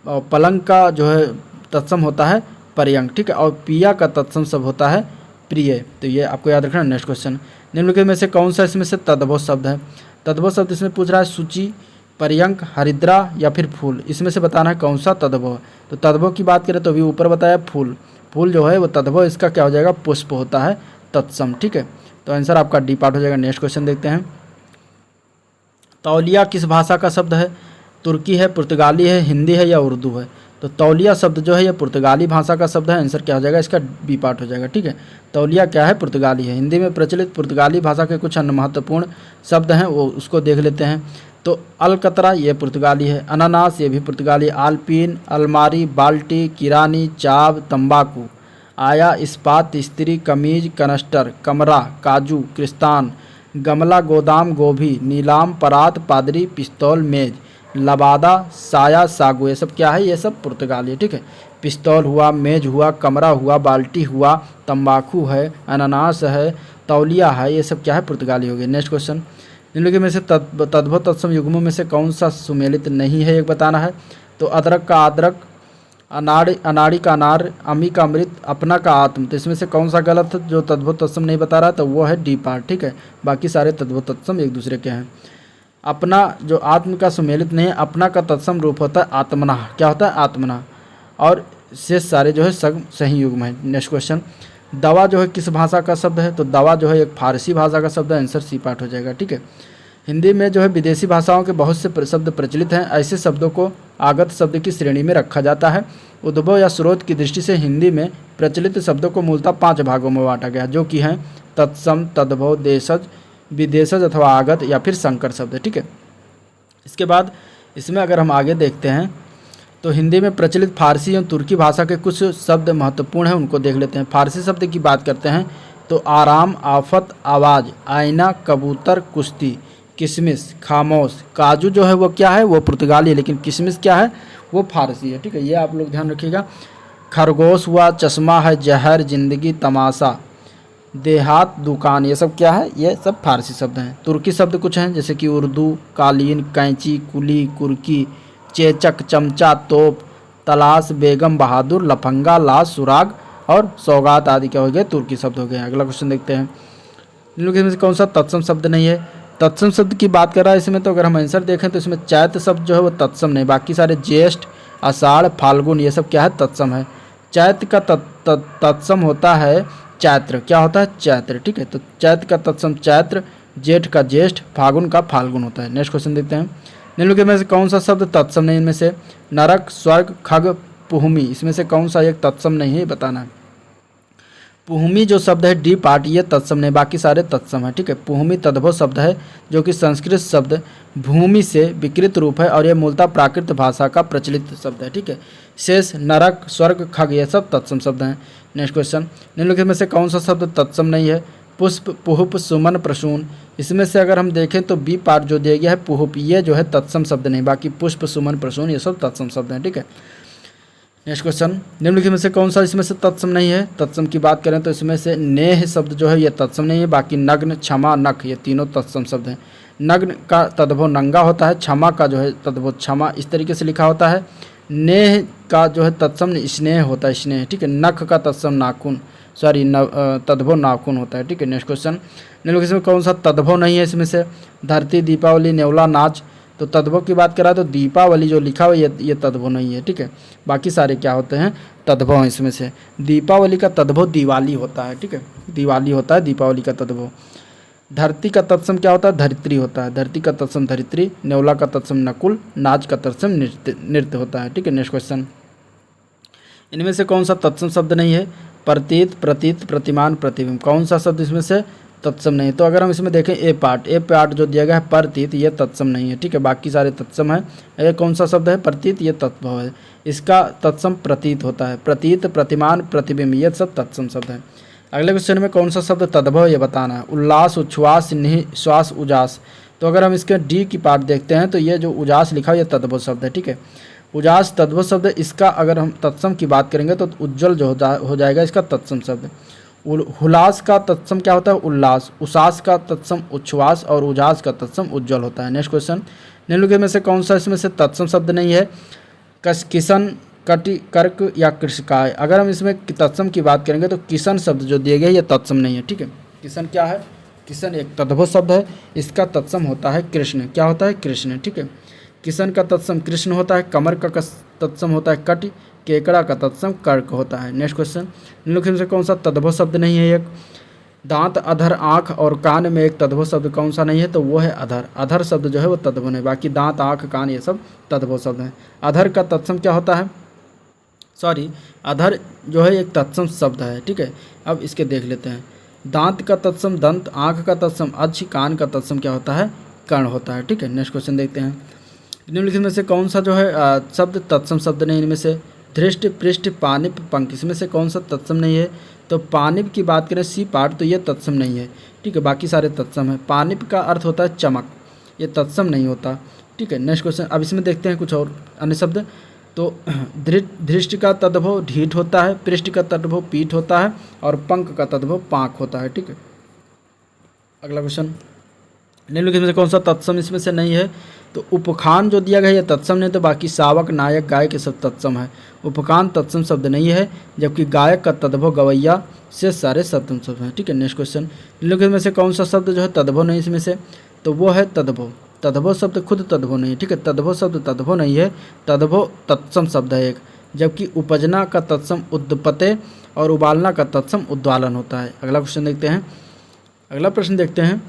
और पलंग का जो है तत्सम होता है पर्यंक। ठीक है, और पिया का तत्सम शब्द होता है प्रिय। तो ये आपको याद रखना। नेक्स्ट क्वेश्चन, निम्नलिखित में से कौन सा इसमें से तद्भव शब्द है? तद्भव शब्द इसमें पूछ रहा है सूची, पर्यंक, हरिद्रा या फिर फूल, इसमें से बताना है कौन सा तद्भव है। तो तद्भव की बात करें तो अभी ऊपर बताया फूल। फूल जो है वो तद्भव, इसका क्या हो जाएगा? पुष्प होता है तत्सम। ठीक है, तो आंसर आपका डी पार्ट हो जाएगा। नेक्स्ट क्वेश्चन देखते हैं, तौलिया किस भाषा का शब्द है? तुर्की है, पुर्तगाली है, हिंदी है या उर्दू है? तो तौलिया शब्द जो है ये पुर्तगाली भाषा का शब्द है। आंसर क्या हो जाएगा? इसका बी पार्ट हो जाएगा। ठीक है, तौलिया क्या है? पुर्तगाली है। हिंदी में प्रचलित पुर्तगाली भाषा के कुछ अन्य महत्वपूर्ण शब्द हैं, वो उसको देख लेते हैं। तो अलकतरा ये पुर्तगाली है। अनानास ये भी पुर्तगाली। आल्पीन, अलमारी, बाल्टी, किरानी, चाव, तंबाकू। आया, इस्पात, स्त्री, कमीज, कनस्टर, कमरा, काजू, क्रिस्तान, गमला, गोदाम, गोभी, नीलाम, परात, पादरी, पिस्तौल, मेज, लबादा, साया, सागु, ये सब क्या है? ये सब पुर्तगाली है। ठीक है, पिस्तौल हुआ, मेज हुआ, कमरा हुआ, बाल्टी हुआ, तंबाकू है, अनानास है, तौलिया है, ये सब क्या है? पुर्तगाली हो गए। नेक्स्ट क्वेश्चन, निम्नलिखित में से तद्भव तत्सम युग्मों में से कौन सा सुमेलित नहीं है, एक बताना है। तो अदरक का आदरक, अनाड़ी का अनार, अमी का अमृत, अपना का आत्म। तो इसमें से कौन सा गलत है जो तद्भव तत्सम नहीं बता रहा है? तो वो है डी पार्ट। ठीक है, बाकी सारे तद्भव तत्सम एक दूसरे के हैं। अपना जो आत्म का सुमेलित नहीं है, अपना का तत्सम रूप होता है आत्मना। क्या होता है? आत्मना। और शेष सारे जो है सब सही युग्म है। नेक्स्ट क्वेश्चन, दवा जो है किस भाषा का शब्द है? तो दवा जो है एक फारसी भाषा का शब्द है। आंसर सी पार्ट हो जाएगा। ठीक है, हिंदी में जो है विदेशी भाषाओं के बहुत से शब्द प्रचलित हैं। ऐसे शब्दों को आगत शब्द की श्रेणी में रखा जाता है। उद्भव या स्रोत की दृष्टि से हिंदी में प्रचलित शब्दों को मूलतः 5 भागों में बांटा गया, जो कि हैं तत्सम, तद्भव, देशज, विदेशज अथवा आगत या फिर संकर शब्द। ठीक है, इसके बाद इसमें अगर हम आगे देखते हैं तो हिंदी में प्रचलित फारसी और तुर्की भाषा के कुछ शब्द महत्वपूर्ण हैं, उनको देख लेते हैं। फारसी शब्द की बात करते हैं तो आराम, आफत, आवाज़, आईना, कबूतर, कुश्ती, किशमिश, खामोश। काजू जो है वो क्या है? वो पुर्तगाली है, लेकिन किशमिश क्या है? वो फारसी है। ठीक है, ये आप लोग ध्यान रखिएगा। खरगोश हुआ, चश्मा है, जहर, जिंदगी, तमाशा, देहात, दुकान, ये सब क्या है? ये सब फारसी शब्द हैं। तुर्की शब्द कुछ हैं जैसे कि उर्दू, कालीन, कैंची, कुली, कुर्की, चेचक, चमचा, तोप, तलाश, बेगम, बहादुर, लफंगा, लाश, सुराग और सौगात आदि क्या हो गए? तुर्की शब्द हो गए। अगला क्वेश्चन देखते हैं, निम्नलिखित में से कौन सा तत्सम शब्द नहीं है? तत्सम शब्द की बात कर रहा है इसमें, तो अगर हम आंसर देखें तो इसमें चैत्र शब्द जो है वो तत्सम नहीं, बाकी सारे ज्येष्ठ, आषाढ़, फाल्गुन ये सब क्या है, तत्सम है। चैत्र का तत्सम होता है चैत्र, क्या होता है, चैत्र, ठीक है। तो चैत्र का तत्सम चैत्र, जेठ का ज्येष्ठ, फाल्गुन का फाल्गुन होता है। नेक्स्ट क्वेश्चन देखते हैं, निम्नलिखित में से कौन सा शब्द तत्सम नहीं, इनमें से नरक, स्वर्ग, खग, पुहमी, इसमें से कौन सा एक तत्सम नहीं है, बताना है। पुहमी जो शब्द है डी पार्ट, ये तत्सम नहीं, बाकी सारे तत्सम है, ठीक है। पुहमी तद्भव शब्द है जो कि संस्कृत शब्द भूमि से विकृत रूप है और यह मूलतः प्राकृत भाषा का प्रचलित शब्द है, ठीक है। शेष, नरक, स्वर्ग, खग ये सब तत्सम शब्द हैं। नेक्स्ट क्वेश्चन, निम्नलिखित में से कौन सा शब्द तत्सम नहीं है, पुष्प, पुहुप, सुमन, प्रसून, इसमें से अगर हम देखें तो बी पार्ट जो दिया गया है पुहुप, ये जो है तत्सम शब्द नहीं, बाकी पुष्प, सुमन, प्रसून ये सब तत्सम शब्द हैं, ठीक है। नेक्स्ट क्वेश्चन, निम्नलिखित में से कौन सा इसमें से तत्सम नहीं है। तत्सम की बात करें तो इसमें से नेह शब्द जो है ये तत्सम नहीं है, बाकी नग्न, क्षमा, नख ये तीनों तत्सम शब्द हैं। नग्न का तद्भव नंगा होता है, क्षमा का जो है तद्भव क्षमा इस तरीके से लिखा होता है। नेह का जो है तत्सम स्नेह होता है, स्नेह, ठीक है। नख का तत्सम नाखून, सॉरी तद्भव नाखून होता है, ठीक है। नेक्स्ट क्वेश्चन, निम्नलिखित में कौन सा तद्भव नहीं है इसमें से, धरती, दीपावली, नेवला, नाच, तो तद्भव की बात करा तो दीपावली जो लिखा हुआ ये तद्भव नहीं है, ठीक है। बाकी सारे क्या होते हैं, तद्भव हैं इसमें से। दीपावली का तद्भव दिवाली होता है, ठीक है, दिवाली होता है दीपावली का तद्भव। धरती का तत्सम क्या होता है, धरित्री होता है, धरती का तत्सम धरित्री, नेवला का तत्सम नकुल, नाच का तत्सम नृत्य होता है, ठीक है। नेक्स्ट क्वेश्चन, इनमें से कौन सा तत्सम शब्द नहीं है, प्रतीत, प्रतीत, प्रतिमान, प्रतिबिंब, कौन सा शब्द इसमें से तत्सम नहीं। तो अगर हम इसमें देखें ए पार्ट जो दिया गया है प्रतीत, ये तत्सम नहीं है, ठीक है। बाकी सारे तत्सम है। ये कौन सा शब्द है, प्रतीत, ये तत्भव है, इसका तत्सम प्रतीत होता है। प्रतीत, प्रतिमान, प्रतिबिंब ये सब तत्सम शब्द है। अगले क्वेश्चन में कौन सा शब्द तद्भव ये बताना है, उल्लास, उच्छ्वास, निश्वास, उजास, तो अगर हम इसके डी की पार्ट देखते हैं तो ये जो उजास लिखा है ये तद्भव शब्द है, ठीक है। उजास तद्भव शब्द, इसका अगर हम तत्सम की बात करेंगे तो उज्ज्वल जो हो जाएगा इसका तत्सम शब्द। हुलास का तत्सम क्या होता है, उल्लास, उसास का तत्सम उच्छ्वास और उजास का तत्सम उज्ज्वल होता है। नेक्स्ट क्वेश्चन, निम्नलिखित में से कौन सा इसमें से तत्सम शब्द नहीं है, किसन, कटि, कर्क या कृषकाय, अगर हम इसमें तत्सम की बात करेंगे तो किसन शब्द जो दिए गए ये तत्सम नहीं है, ठीक है। किसन क्या है, किसन एक तद्भव शब्द है, इसका तत्सम होता है कृष्ण, क्या होता है, कृष्ण, ठीक है। किसन का तत्सम कृष्ण होता है, कमर का तत्सम होता है कटि, केकड़ा का तत्सम कर्क होता है। नेक्स्ट क्वेश्चन, निम्नलिखित में से कौन सा तद्भव शब्द नहीं है, एक दांत, अधर, आँख और कान में एक तद्भव शब्द कौन सा नहीं है, तो वो है अधर। अधर शब्द जो है वो तद्भव नहीं, बाकी दांत, आँख, कान ये सब तद्भव शब्द हैं। अधर का तत्सम क्या होता है, सॉरी अधर जो है एक तत्सम शब्द है, ठीक है। अब इसके देख लेते हैं, दांत का तत्सम दंत, आँख का तत्सम अक्ष, कान का तत्सम क्या होता है, कर्ण होता है, ठीक है। नेक्स्ट क्वेश्चन देखते हैं, निम्नलिखित में से कौन सा जो है शब्द तत्सम शब्द नहीं, इनमें से धृष्ट, पृष्ठ, पानिप, पंख, इसमें से कौन सा तत्सम नहीं है, तो पानिप की बात करें सी पार्ट तो ये तत्सम नहीं है, ठीक है। बाकी सारे तत्सम है। पानिप का अर्थ होता है चमक, ये तत्सम नहीं होता, ठीक है। नेक्स्ट क्वेश्चन, अब इसमें देखते हैं कुछ और अन्य शब्द, तो धृष्ट का तद्भव ढीठ होता है, पृष्ठ का तद्भव पीठ होता है और पंख का तद्भव पाँख होता है, ठीक है। अगला क्वेश्चन, निम्नलिखित में से कौन सा तत्सम इसमें से नहीं है, तो उपखान जो दिया गया है ये तत्सम नहीं, तो बाकी शावक, नायक, गायक ये सब तत्सम है। उपखान तत्सम शब्द नहीं है, जबकि गायक का तद्भव गवैया से सारे तत्सम शब्द हैं, ठीक है। नेक्स्ट क्वेश्चन, निम्नलिखित में से कौन सा शब्द जो है तद्भव नहीं इसमें से, तो वो है तद्भव। तद्भव शब्द खुद तद्भव नहीं है, ठीक है। तद्भव शब्द तद्भव नहीं है, तद्भव तत्सम शब्द है एक, जबकि उपजना का तत्सम उद्पते और उबालना का तत्सम उद्वालन होता है। अगला क्वेश्चन देखते हैं, अगला प्रश्न देखते हैं,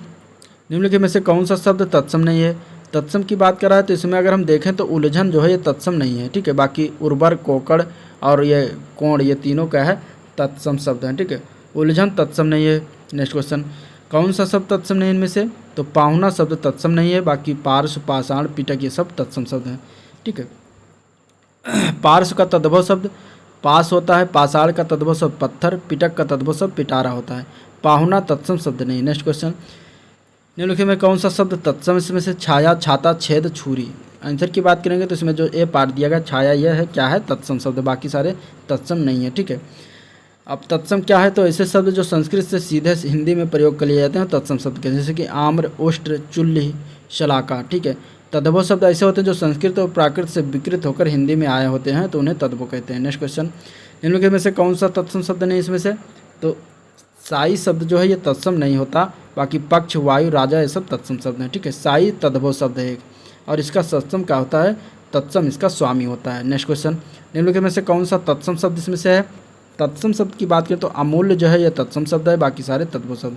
निम्नलिखित में से कौन सा शब्द तत्सम नहीं है। तत्सम की बात कर रहा है तो इसमें अगर हम देखें तो उलझन जो है ये तत्सम नहीं है, ठीक है। बाकी उर्वर, कोकड़ और ये कोण ये तीनों क्या है, तत्सम शब्द हैं, ठीक है। उलझन तत्सम नहीं है। नेक्स्ट क्वेश्चन, कौन सा शब्द तत्सम नहीं इनमें से, तो पाहुना शब्द तत्सम नहीं है, बाकी पार्श्व, पाषाण, पिटक ये सब तत्सम शब्द हैं, ठीक है। पार्श्व का तद्भव शब्द पास होता है, पाषाण का तद्भव शब्द पत्थर, पिटक का तद्भव शब्द पिटारा होता है। पाहुना तत्सम शब्द नहीं। नेक्स्ट क्वेश्चन, निम्नलिखित में कौन सा शब्द तत्सम इसमें से, छाया, छाता, छेद, छुरी, आंसर की बात करेंगे तो इसमें जो ए पार्ट दिया गया छाया यह है क्या है, तत्सम शब्द, बाकी सारे तत्सम नहीं है, ठीक है। अब तत्सम क्या है, तो ऐसे शब्द जो संस्कृत से सीधे हिंदी में प्रयोग कर लिए जाते हैं तत्सम शब्द के, जैसे कि आम्र, उष्ट्र, चुल्ली, शलाका, ठीक है। तद्भव शब्द ऐसे होते हैं जो संस्कृत और प्राकृत से विकृत होकर हिंदी में आए होते हैं तो उन्हें तद्भव कहते हैं। नेक्स्ट क्वेश्चन, निम्नलिखित में से कौन सा तत्सम शब्द नहीं इसमें से, तो साई शब्द जो है ये तत्सम नहीं होता, बाकी पक्ष, वायु, राजा ये सब तत्सम शब्द हैं, ठीक है। साई तद्भव शब्द है एक, और इसका सत्सम क्या होता है, तत्सम इसका स्वामी होता है। नेक्स्ट क्वेश्चन, निम्नलिखित में से कौन सा तत्सम शब्द इसमें से है। तत्सम शब्द की बात करें तो अमूल्य जो है ये तत्सम शब्द है, बाकी सारे तद्भव शब्द,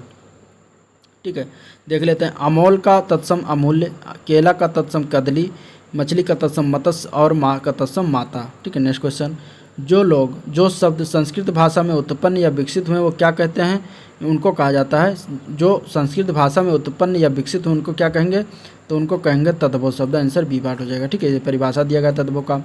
ठीक है। देख लेते हैं, अमोल का तत्सम अमूल्य, केला का तत्सम कदली, मछली का तत्सम मत्स्य और माँ का तत्सम माता, ठीक है। नेक्स्ट क्वेश्चन, जो शब्द संस्कृत भाषा में उत्पन्न या विकसित हुए वो क्या कहते हैं, उनको कहा जाता है, जो संस्कृत भाषा में उत्पन्न या विकसित हुए उनको क्या कहेंगे, तो उनको कहेंगे तद्भव शब्द। आंसर बी पार्ट हो जाएगा, ठीक है। ये परिभाषा दिया गया तद्भव का,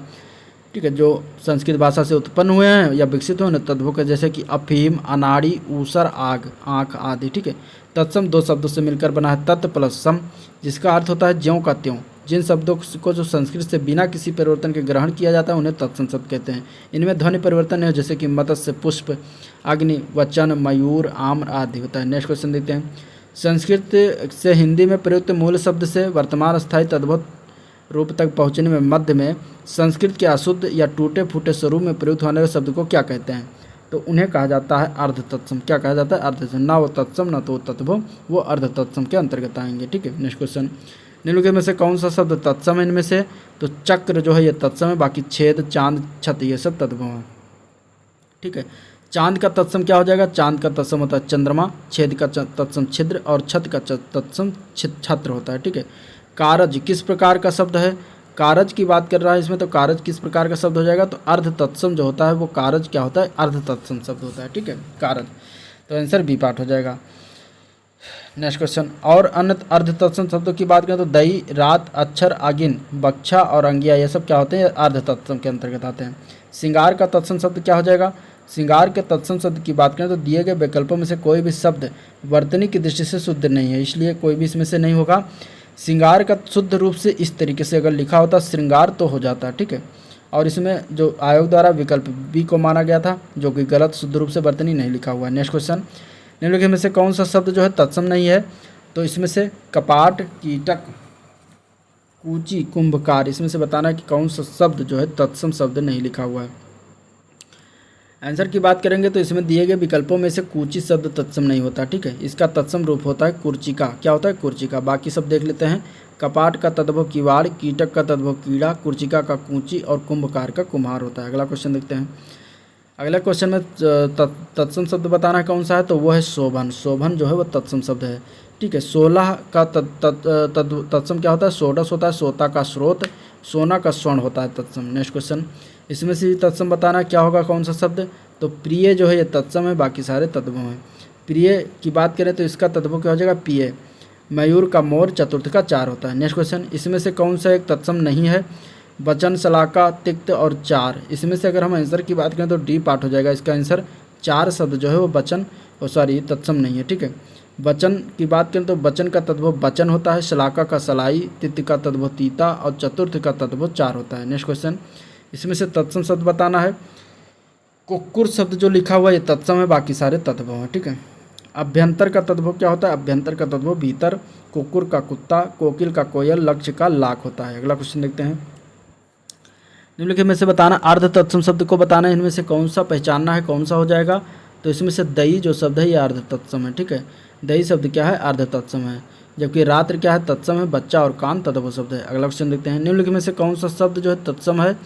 ठीक है। जो संस्कृत भाषा से उत्पन्न हुए हैं या विकसित हुए हैं तद्भव के, जैसे कि अफीम, अनाड़ी, ऊसर, आग, आँख आदि, ठीक है। तत्सम दो शब्दों से मिलकर बना है, तत् प्लस सम, जिसका अर्थ होता है ज्यों का त्यों। जिन शब्दों को जो संस्कृत से बिना किसी परिवर्तन के ग्रहण किया जाता है उन्हें तत्सम शब्द कहते हैं। इनमें ध्वनि परिवर्तन है, जैसे कि मत्स्य, पुष्प, अग्नि, वचन, मयूर, आम्र आदि होता है। नेक्स्ट क्वेश्चन देखते हैं, संस्कृत से हिंदी में प्रयुक्त मूल शब्द से वर्तमान स्थायी तद्भव रूप तक पहुँचने में मध्य में संस्कृत के अशुद्ध या टूटे फूटे स्वरूप में प्रयुक्त होने वाले शब्द को क्या कहते हैं, तो उन्हें कहा जाता है अर्ध तत्सम। क्या कहा जाता है, अर्ध तत्सम। ना वो तत्सम ना तो वो तद्भव, वो अर्ध तत्सम के अंतर्गत आएंगे, ठीक है। नेक्स्ट क्वेश्चन, निम्नलिखित में से कौन सा शब्द तत्सम है इनमें से, तो चक्र जो है ये तत्सम है, बाकी छेद, चांद, छत ये सब तद्भव है, ठीक है। चांद का तत्सम क्या हो जाएगा, चांद का तत्सम होता है चंद्रमा, छेद का तत्सम छिद्र और छत का तत्सम छत्र होता है, ठीक है। कारज किस प्रकार का शब्द है, कारज की बात कर रहा है इसमें, तो कारज किस प्रकार का शब्द हो जाएगा, तो अर्ध तत्सम जो होता है वो कारज क्या होता है, अर्ध तत्सम शब्द होता है, ठीक है, कारज। तो आंसर बी पार्ट हो जाएगा। नेक्स्ट क्वेश्चन, और अन्य अर्ध तत्सम शब्दों की बात करें तो दही, रात, अक्षर, आगिन, बक्षा और अंगिया ये सब क्या होते हैं, अर्ध तत्सम के अंतर्गत आते हैं। श्रृंगार का तत्सम शब्द क्या हो जाएगा, श्रृंगार के तत्सम शब्द की बात करें तो दिए गए विकल्पों में से कोई भी शब्द वर्तनी की दृष्टि से शुद्ध नहीं है, इसलिए कोई भी इसमें से नहीं होगा। श्रृंगार का शुद्ध रूप से इस तरीके से अगर लिखा होता श्रृंगार तो हो जाता, ठीक है। और इसमें जो आयोग द्वारा विकल्प बी को माना गया था, जो कि गलत, शुद्ध रूप से वर्तनी नहीं लिखा हुआ है। नेक्स्ट क्वेश्चन, निम्नलिखित में से कौन सा शब्द जो है तत्सम नहीं है, तो इसमें से कपाट, कीटक, कूची, कुंभकार, इसमें से बताना है कि कौन सा शब्द जो है तत्सम शब्द नहीं लिखा हुआ है। आंसर की बात करेंगे तो इसमें दिए गए विकल्पों में से कूची शब्द तत्सम नहीं होता, ठीक है। इसका तत्सम रूप होता है कुर्चिका। क्या होता है, कुर्चिका। बाकी सब देख लेते हैं, कपाट का तद्भव किवाड़, कीटक का तद्भव कीड़ा, कुर्चिका का कूची और कुंभकार का कुम्हार होता है। अगला क्वेश्चन देखते हैं। अगला क्वेश्चन में तत्सम शब्द बताना है कौन सा है, तो वो है शोभन। शोभन जो है वो तत्सम शब्द है, ठीक है। 16 का तत्सम क्या होता है, सोडस होता है, सोता का स्रोत, सोना का स्वर्ण होता है तत्सम। नेक्स्ट क्वेश्चन, इसमें से तत्सम बताना क्या होगा, कौन सा शब्द, तो प्रिय जो है ये तत्सम है, बाकी सारे तद्भव हैं। प्रिय की बात करें तो इसका तद्भव क्या हो जाएगा, पिय। मयूर का मोर, चतुर्थ का चार होता है। नेक्स्ट क्वेश्चन, इसमें से कौन सा एक तत्सम नहीं है, वचन, शलाका, तिक्त और चार। इसमें से अगर हम आंसर की बात करें तो डी पार्ट हो जाएगा। इसका आंसर चार शब्द जो है वो वचन तत्सम नहीं है, ठीक है। वचन की बात करें तो वचन का तद्भव वचन होता है, शलाका का सलाई, तित्त का तद्भव तीता और चतुर्थ का तद्भव चार होता है। नेक्स्ट क्वेश्चन, इसमें से तत्सम शब्द बताना है। कुक्कुर शब्द जो लिखा हुआ ये तत्सम है, बाकी सारे तद्भव हैं, ठीक है। अभ्यंतर का तद्भव क्या होता है, अभ्यंतर का तद्भव भीतर, कुक्कुर का कुत्ता, कोकिल का कोयल, लक्ष्य का लाख होता है। अगला क्वेश्चन देखते हैं। निम्नलिखित में से बताना, अर्ध तत्सम शब्द को बताना है, इनमें से कौन सा पहचानना है, कौन सा हो जाएगा, तो इसमें से दई जो शब्द है ये अर्ध तत्सम है, ठीक है। दई शब्द क्या है, अर्ध तत्सम है, जबकि रात्र क्या है, तत्सम है, बच्चा और कान तद्भव शब्द है। अगला क्वेश्चन देखते हैं। निम्नलिखित में से कौन सा शब्द जो है तत्सम है,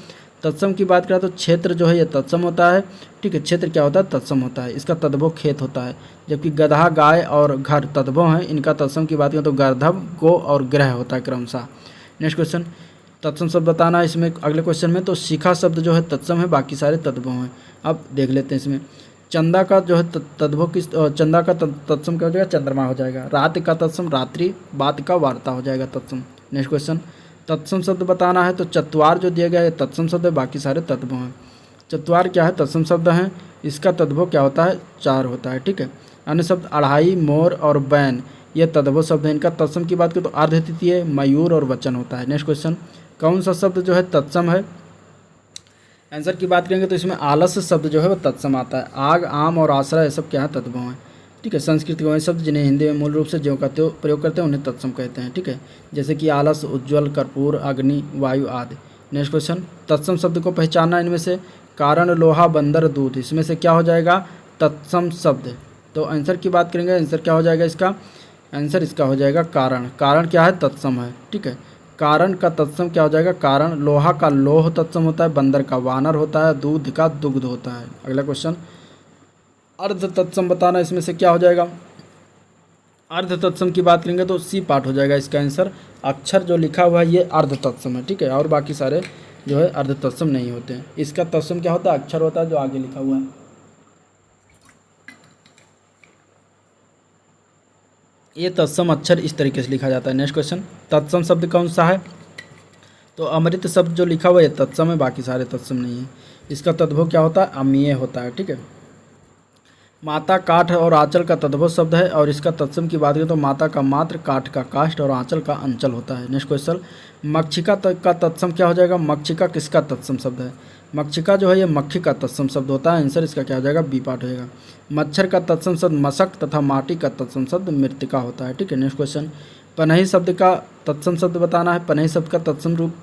तत्सम की बात करें तो क्षेत्र जो है ये तत्सम होता है, ठीक है। क्षेत्र क्या होता है, तत्सम होता है, इसका तद्भव खेत होता है, जबकि गधा, गाय और घर तद्भव हैं, इनका तत्सम की बात करें तो गर्धव, गो और ग्रह होता है क्रमशः। नेक्स्ट क्वेश्चन, तत्सम शब्द बताना है इसमें अगले क्वेश्चन में, तो शिखा शब्द जो है तत्सम है, बाकी सारे तद्भव हैं। अब देख लेते हैं इसमें, चंदा का जो है तद्भव किस, चंदा का तत्सम क्या हो जाएगा, चंद्रमा हो जाएगा। रात का तत्सम रात्रि, बात का वार्ता हो जाएगा तत्सम। नेक्स्ट क्वेश्चन, तत्सम शब्द बताना है, तो चत्वार जो दिया गया है तत्सम शब्द है, बाकी सारे तद्भव हैं। चत्वार क्या है, तत्सम शब्द हैं, इसका तद्भव क्या होता है, चार होता है, ठीक है। अन्य शब्द अढ़ाई, मोर और बैन ये तद्भव शब्द है, इनका तत्सम की बात करें तो अर्ध तृतीय, मयूर और वचन होता है। नेक्स्ट क्वेश्चन, कौन सा शब्द जो है तत्सम है, आंसर की बात करेंगे तो इसमें आलस शब्द जो है वो तत्सम आता है। आग, आम और आश्रय ये सब क्या है, तद्भव हैं, ठीक है। संस्कृत के वही शब्द जिन्हें हिंदी में मूल रूप से ज्यों का त्यों प्रयोग करते हैं उन्हें तत्सम कहते हैं, ठीक है। जैसे कि आलस, उज्ज्वल, कर्पूर, अग्नि, वायु आदि। नेक्स्ट क्वेश्चन, तत्सम शब्द को पहचानना, इनमें से कारण, लोहा, बंदर, दूध, इसमें से क्या हो जाएगा, तत्सम शब्द, तो आंसर की बात करेंगे, आंसर क्या हो जाएगा इसका, आंसर इसका हो जाएगा कारण। कारण क्या है, तत्सम है, ठीक है। कारण का तत्सम क्या हो जाएगा, कारण। लोहा का लोह तत्सम होता है, बंदर का वानर होता है, दूध का दुग्ध होता है। अगला क्वेश्चन, अर्ध तत्सम बताना, इसमें से क्या हो जाएगा। अर्ध तत्सम की बात करेंगे तो सी पार्ट हो जाएगा इसका आंसर। अक्षर जो लिखा हुआ है ये अर्ध तत्सम है, ठीक है, और बाकी सारे जो है अर्ध तत्सम नहीं होते हैं। इसका तत्सम क्या होता है, अक्षर होता है जो आगे लिखा हुआ है। ये तत्सम अक्षर इस तरीके से लिखा जाता है। नेक्स्ट क्वेश्चन, तत्सम शब्द कौन सा है, तो अमृत शब्द जो लिखा हुआ है तत्सम है, बाकी सारे तत्सम नहीं है। इसका तद्भव क्या होता है, अमीय होता है, ठीक है। माता काठ और आंचल का तद्भव शब्द है, और इसका तत्सम की बात करें तो माता का मात्र, काठ का काष्ठ और आंचल का अंचल होता है। नेक्स्ट क्वेश्चन, मक्षिका का तत्सम क्या हो जाएगा। मक्षिका किसका तत्सम शब्द है, मक्षिका जो है ये मक्खी का तत्सम शब्द होता है। आंसर इसका क्या हो जाएगा, बी पार्ट हो जाएगा। मच्छर का तत्सम शब्द मशक तथा माटी का तत्सम शब्द मृतिका होता है, ठीक है। नेक्स्ट क्वेश्चन, पनही शब्द का तत्सम शब्द बताना है। पनही शब्द का तत्सम रूप